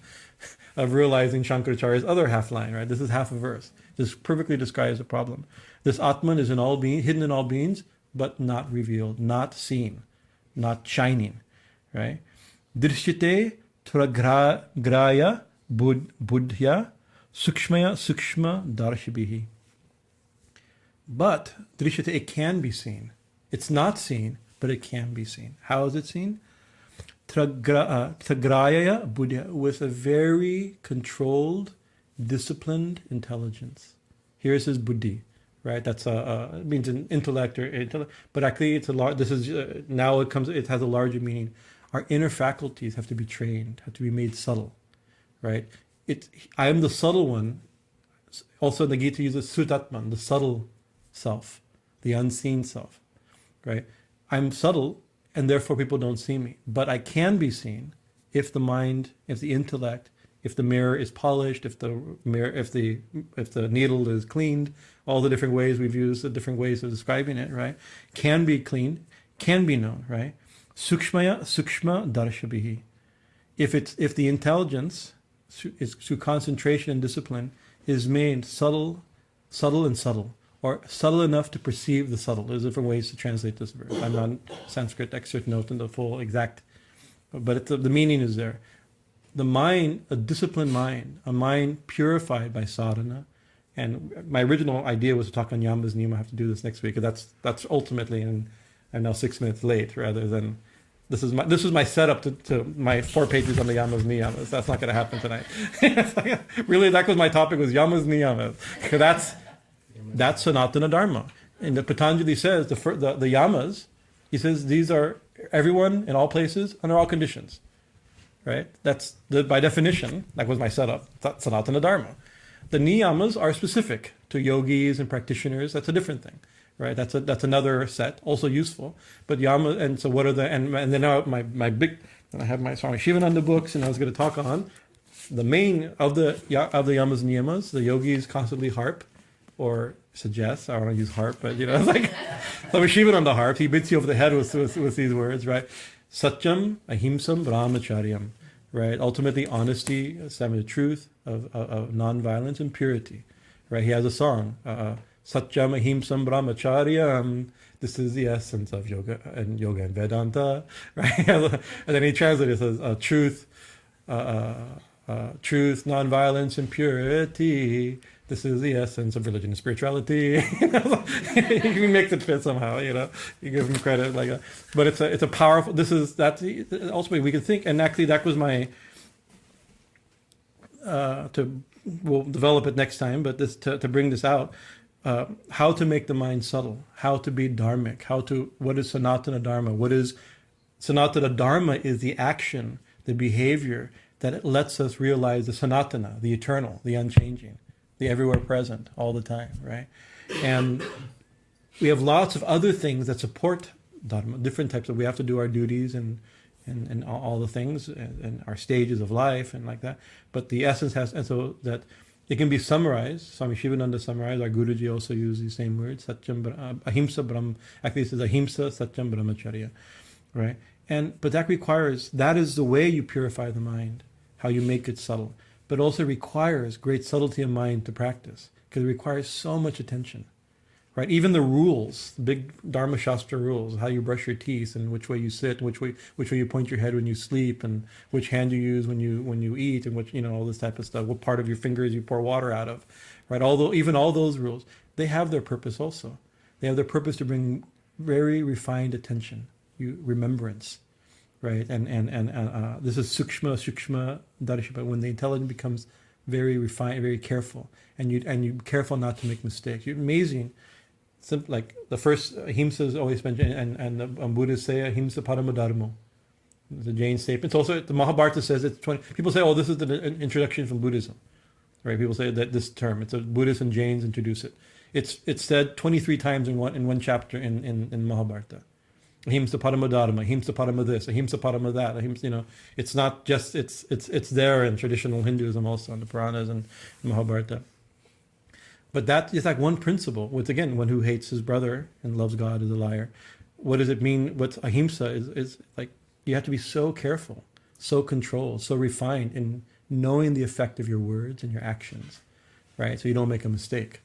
of realizing Shankaracharya's other half line, right? This is half a verse. This perfectly describes the problem. This Atman is in all beings, hidden in all beings, but not revealed, not seen, not shining, right? Drishyate graya buddhya sukshmaya sukshma darshibihi. But drishyate, it can be seen. It's not seen, but it can be seen. How is it seen? Tagraya buddhya, with a very controlled, disciplined intelligence. Here's his buddhi. Right, that's it means an intellect but actually it's a large. This is now it has a larger meaning. Our inner faculties have to be trained, have to be made subtle, right? I am the subtle one. Also, the Gita uses Sutatman, the subtle self, the unseen self, right? I'm subtle, and therefore people don't see me, but I can be seen if the mind, if the intellect, if the mirror is polished, if the needle is cleaned, all the different ways we've used, the different ways of describing it, right? Can be clean, can be known, right? Sukshmaya sukshma darshabihi. If the intelligence is through concentration and discipline is made subtle, or subtle enough to perceive the subtle. There's different ways to translate this verse. I'm not Sanskrit expert note in the full exact, but the meaning is there. The mind, a disciplined mind, a mind purified by sadhana, and my original idea was to talk on yamas niyama. I have to do this next week. That's ultimately, and I'm now 6 minutes late rather than this is my setup to my 4 pages on the yamas niyamas. That's not going to happen tonight. Really, that was my topic, was yamas niyamas. That's Sanatana Dharma. And the Patanjali says the yamas. He says these are everyone in all places under all conditions. Right? That's by definition, that was my setup, that's Sanatana Dharma. The niyamas are specific to yogis and practitioners. That's a different thing, right? That's another set, also useful. But yama, and so what are and then now my big, I have my Swami Shivananda books, and I was going to talk on the main of the yamas and niyamas. The yogis constantly harp or suggest. I don't want to use harp, but it's like Swami Shivananda harp. He beats you over the head with these words, right? Satyam, ahimsam, brahmacharyam, right? Ultimately, honesty, the truth of non-violence and purity, right? He has a song, Satyam, ahimsam, brahmacharyam. This is the essence of yoga and Vedanta, right? And then he translates it as truth, non-violence, and purity. This is the essence of religion and spirituality. You can make it fit somehow, you give him credit like that. But it's a powerful, ultimately we can think, and actually that was my, we'll develop it next time, but to bring this out, how to make the mind subtle, how to be dharmic, what is Sanatana Dharma? Sanatana Dharma is the action, the behavior that it lets us realize the Sanatana, the eternal, the unchanging, the everywhere present all the time, right? And we have lots of other things that support Dharma, different types of, we have to do our duties and all the things and our stages of life and like that. But the essence has, and so that it can be summarized. Swami Shivananda summarized, our Guruji also used these same words, Satyam, Ahimsa, Brahm, actually it says Ahimsa, Satyam, Brahmacharya, right? But that requires, that is the way you purify the mind, how you make it subtle. But also requires great subtlety of mind to practice, because it requires so much attention. Right, even the rules, the big Dharma Shastra rules, how you brush your teeth and which way you sit, which way you point your head when you sleep, and which hand you use when you eat, and which, all this type of stuff. What part of your fingers you pour water out of, right? Although even all those rules, they have their purpose also. They have their purpose to bring very refined attention, remembrance, right? And this is sukshma darshana, when the intelligence becomes very refined, very careful, and you careful not to make mistakes. You're amazing. Simple, like the first ahimsa is always mentioned, and the Buddhists say ahimsa parama dharma. The Jain statement. It's also, the Mahabharata says it's 20. People say, oh, this is an introduction from Buddhism, right? People say that this term, it's a Buddhists and Jains introduce it. It's said 23 times in one chapter in Mahabharata. Ahimsa parama dharma, ahimsa parama this, ahimsa parama that. Ahimsa, it's not just it's there in traditional Hinduism also, in the Puranas and Mahabharata. But that is like one principle. Which again, one who hates his brother and loves God is a liar. What does it mean? What's ahimsa is like, you have to be so careful, so controlled, so refined in knowing the effect of your words and your actions, right? So you don't make a mistake,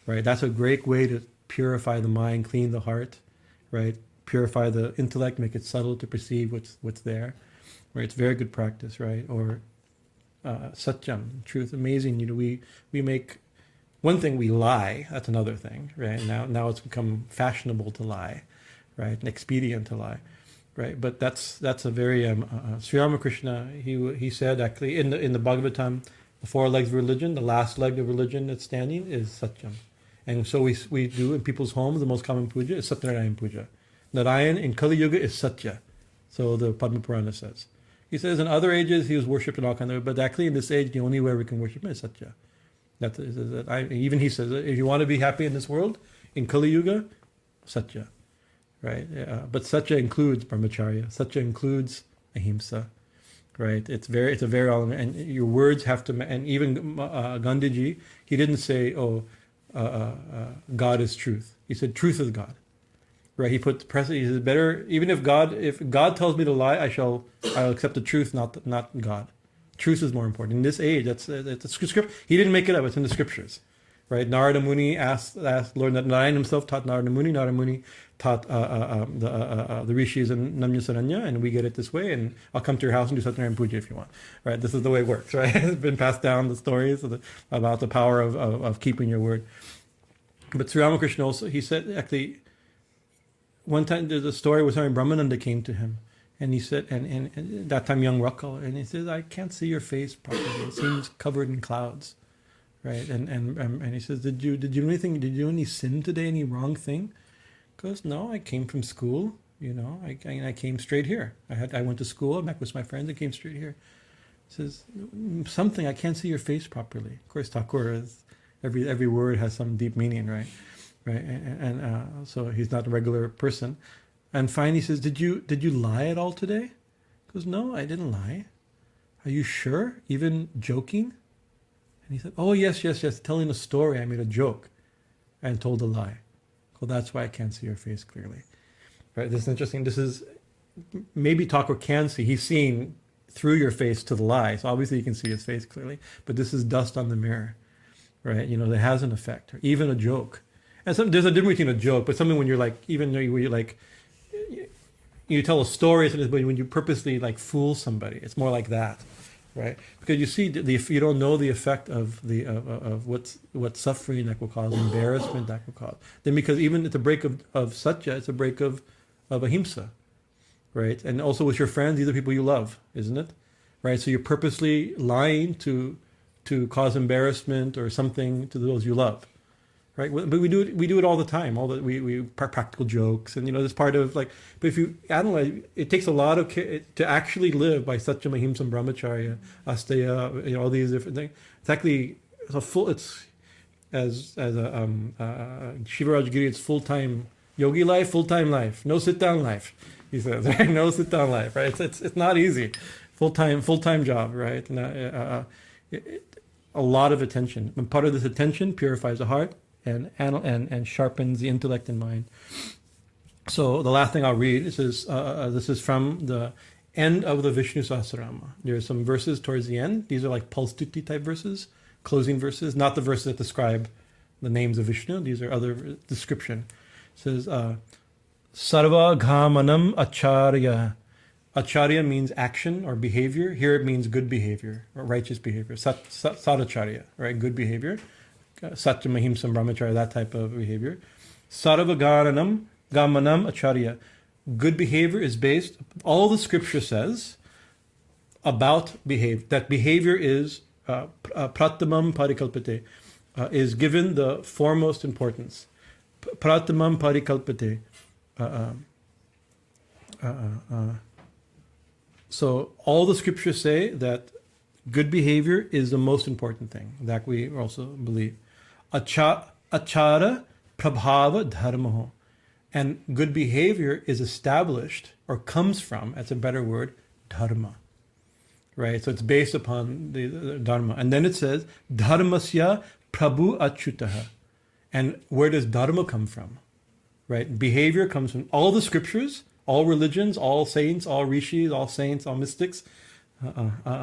right? That's a great way to purify the mind, clean the heart, right? Purify the intellect, make it subtle to perceive what's there, right? It's very good practice, right? Or satyam, truth, amazing. We make. One thing, we lie. That's another thing, right? Now it's become fashionable to lie, right? And expedient to lie, right? But that's a very Sri Ramakrishna. He said actually in the Bhagavatam, the four legs of religion, the last leg of religion that's standing is satyam, and so we do in people's homes. The most common puja is Satyanarayana puja. Narayan in Kali Yuga is Satya, so the Padma Purana says. He says in other ages he was worshipped in all kinds of, but actually in this age the only way we can worship him is Satya. Even he says, if you want to be happy in this world, in Kali Yuga, Satya, right? But Satya includes brahmacharya. Satya includes ahimsa, right? It's a very and your words have to. And even Gandhiji, he didn't say, God is truth. He said, truth is God, right? He put he says, better even if God tells me to lie, I'll accept the truth, not God. Truth is more important in this age. That's a scripture. He didn't make it up. It's in the scriptures, right? Narada Muni asked Lord Narayan himself taught Narada Muni. Narada Muni taught the rishis and Namya Saranya, and we get it this way. And I'll come to your house and do Satyanarayana Puja if you want, right? This is the way it works, right? It's been passed down, the stories about the power of keeping your word. But Sri Ramakrishna also, he said actually, one time there's a story where Swami Brahmananda came to him. And he said, and that time young Ruckle, and he says, I can't see your face properly. It seems covered in clouds, right? And he says, did you do anything? Did you do any sin today? Any wrong thing? He goes, no, I came from school. I came straight here. I went to school. I met with my friends. I came straight here. He says, something. I can't see your face properly. Of course, Thakur is every word has some deep meaning, right? Right, and so he's not a regular person. And finally he says, did you lie at all today? He goes, no, I didn't lie. Are you sure? Even joking? And he said, oh, yes. Telling a story, I made a joke and told a lie. Well, that's why I can't see your face clearly. Right? This is interesting. This is, maybe Thakur can see. He's seeing through your face to the lie. So obviously you can see his face clearly. But this is dust on the mirror. Right? That has an effect. Or even a joke. And there's a difference between a joke, but something when you're like, even though you're like, you tell a story, but when you purposely like fool somebody, it's more like that, right? Because you see, if you don't know the effect of what suffering that will cause, embarrassment that will cause, then because even at the break of satya, it's a break of ahimsa, right? And also with your friends, these are people you love, isn't it? Right? So you're purposely lying to cause embarrassment or something to those you love. Right, but we do it all the time. We practical jokes, and this part of like. But if you analyze, it takes a lot of care to actually live by Satyam, Ahimsa, Brahmacharya, Asteya, all these different things. It's actually as a Shivaraj Giri's full-time yogi life, full-time life, no sit-down life. He says, right? No sit-down life, right? It's not easy, full-time job, right? A lot of attention. And part of this attention purifies the heart and sharpens the intellect and mind. So the last thing I'll read this is from the end of the Vishnu Sahasrama. There are some verses towards the end. These are like Palstuti type verses, closing verses, not the verses that describe the names of Vishnu. These are other description. It says, Sarva Ghamanam Acharya. Acharya means action or behavior. Here it means good behavior or righteous behavior. Sadacharya, right? Good behavior. Satyam Ahimsam Brahmacharya, that type of behavior. Sarva Gamanam Acharya. Good behavior is based, all the scripture says about behavior, that behavior is pratamam parikalpate, is given the foremost importance. Pratamam parikalpate. So all the scriptures say that good behavior is the most important thing, that we also believe. Achara prabhava dharmaho. And good behavior is established, or comes from, that's a better word, dharma. Right? So it's based upon the dharma. And then it says, dharmasya prabhu achyutaha. And where does dharma come from? Right? Behavior comes from all the scriptures, all religions, all saints, all rishis, all saints, all mystics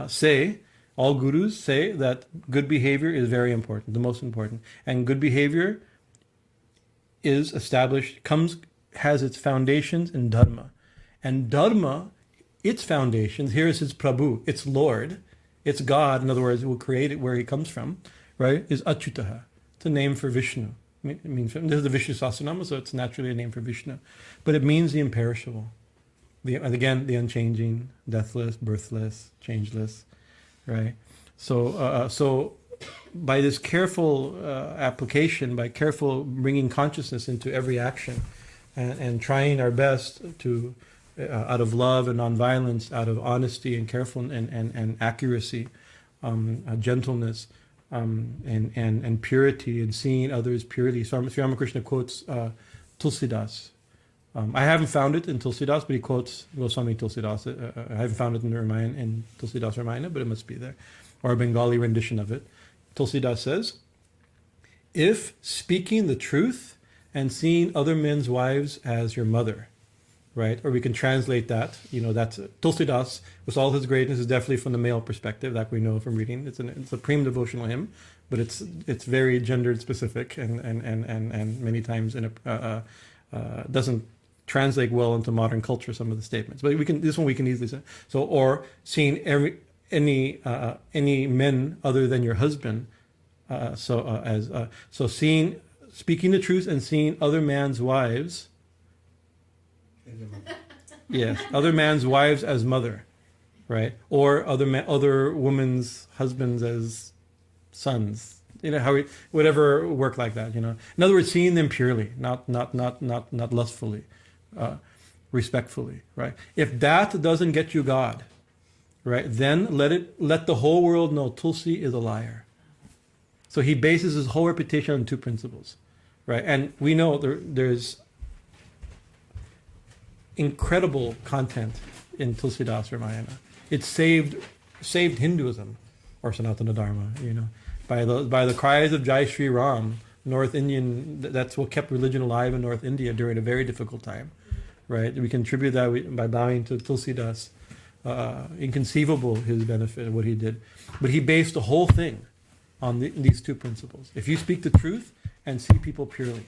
say, all gurus say that good behavior is very important, the most important. And good behavior is established, has its foundations in Dharma. And Dharma, its foundations, here is its Prabhu, its Lord, its God, in other words, who created where he comes from, right, is Achyutaha. It's a name for Vishnu. It means, this is the Vishnu Sahasranama, so it's naturally a name for Vishnu. But it means the imperishable. Again, the unchanging, deathless, birthless, changeless, right? So by this careful application, by careful bringing consciousness into every action, and trying our best to, out of love and nonviolence, out of honesty and careful and accuracy, gentleness, and purity, and seeing others purely. So Sri Ramakrishna quotes Tulsidas. I haven't found it in Tulsidas, but he quotes Goswami Tulsidas. I haven't found it in the Ramayana, in Tulsidas Ramayana, but it must be there, or a Bengali rendition of it. Tulsidas says, if speaking the truth and seeing other men's wives as your mother, right? Or we can translate that, that's Tulsidas, with all his greatness, is definitely from the male perspective, that we know from reading. It's a prime devotional hymn, but it's very gendered specific and many times doesn't translate well into modern culture, some of the statements. But this one we can easily say. So, or seeing any men other than your husband, speaking the truth and seeing other man's wives, yes, other man's wives as mother, right? Or other women's husbands as sons. Whatever work like that. In other words, seeing them purely, not lustfully, respectfully, right? If that doesn't get you God, right, then let the whole world know Tulsi is a liar. So he bases his whole reputation on two principles, right? And we know there's incredible content in Tulsidas Ramayana. It saved Hinduism, or Sanatana Dharma, by the cries of Jai Shri Ram, North Indian. That's what kept religion alive in North India during a very difficult time, right? We can attribute that by bowing to Tulsidas. Inconceivable his benefit, what he did, but he based the whole thing on these two principles. If you speak the truth and see people purely,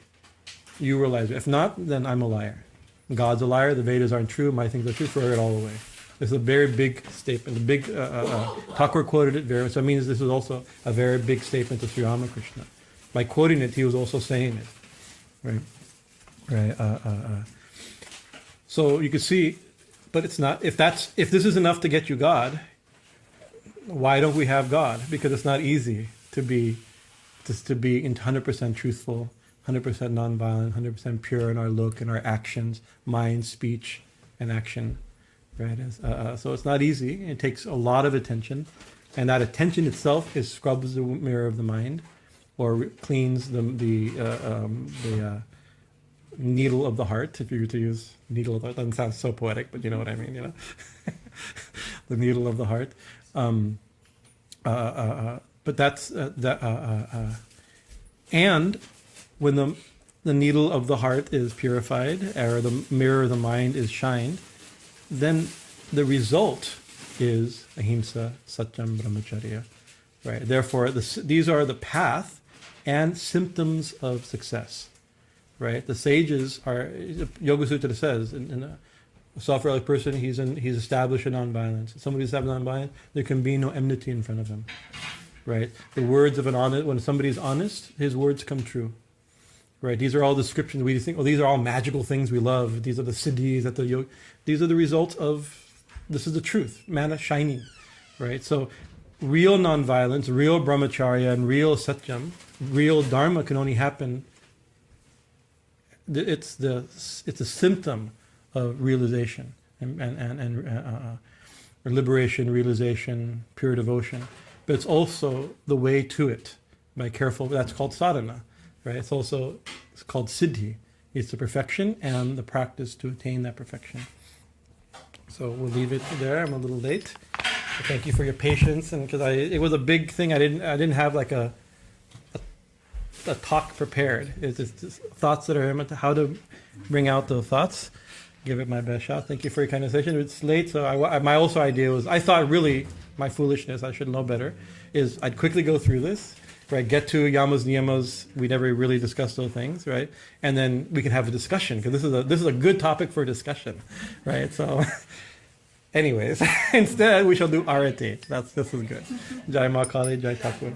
you realize it. If not, then I'm a liar. God's a liar. The Vedas aren't true. My things are true. Throw it all away. This is a very big statement. The big Thakur quoted it very. So it means this is also a very big statement to Sri Ramakrishna. By quoting it, he was also saying it, right? So you can see, but it's not. If this is enough to get you God, why don't we have God? Because it's not easy to be 100% truthful, 100% nonviolent, 100% pure in our look and our actions, mind, speech, and action. Right? So it's not easy. It takes a lot of attention, and that attention itself scrubs the mirror of the mind, or cleans the needle of the heart. If you were to use needle of the heart, doesn't sound so poetic, but you know what I mean. The needle of the heart. But that's and when the needle of the heart is purified, or the mirror of the mind is shined, then the result is ahimsa, satyam, brahmacharya. Right. Therefore, these are the path and symptoms of success. Right. The sages are. Yoga Sutra says, in a self-realized person, he's established in nonviolence. Somebody established nonviolence, there can be no enmity in front of him. Right. The words of an honest, when somebody's honest, his words come true. Right. These are all descriptions. We think, oh, these are all magical things we love. These are the siddhis that the yoga. These are the results of. This is the truth. Mana shining. Right. So, real nonviolence, real brahmacharya, and real satyam, real dharma can only happen. It's a symptom of realization and liberation, realization, pure devotion. But it's also the way to it by careful. That's called sadhana, right? It's called siddhi. It's the perfection and the practice to attain that perfection. So we'll leave it there. I'm a little late. Thank you for your patience, and because it was a big thing. I didn't have like a talk prepared. It's just thoughts that are how to bring out those thoughts. Give it my best shot. Thank you for your conversation. It's late, so my also idea was I thought really my foolishness. I should know better. Is I'd quickly go through this, right? Get to yamas niyamas. We never really discussed those things, right? And then we can have a discussion because this is a good topic for discussion, right? So. Anyways, instead we shall do arati. This is good. Jai Ma Kali, Jai Thakur.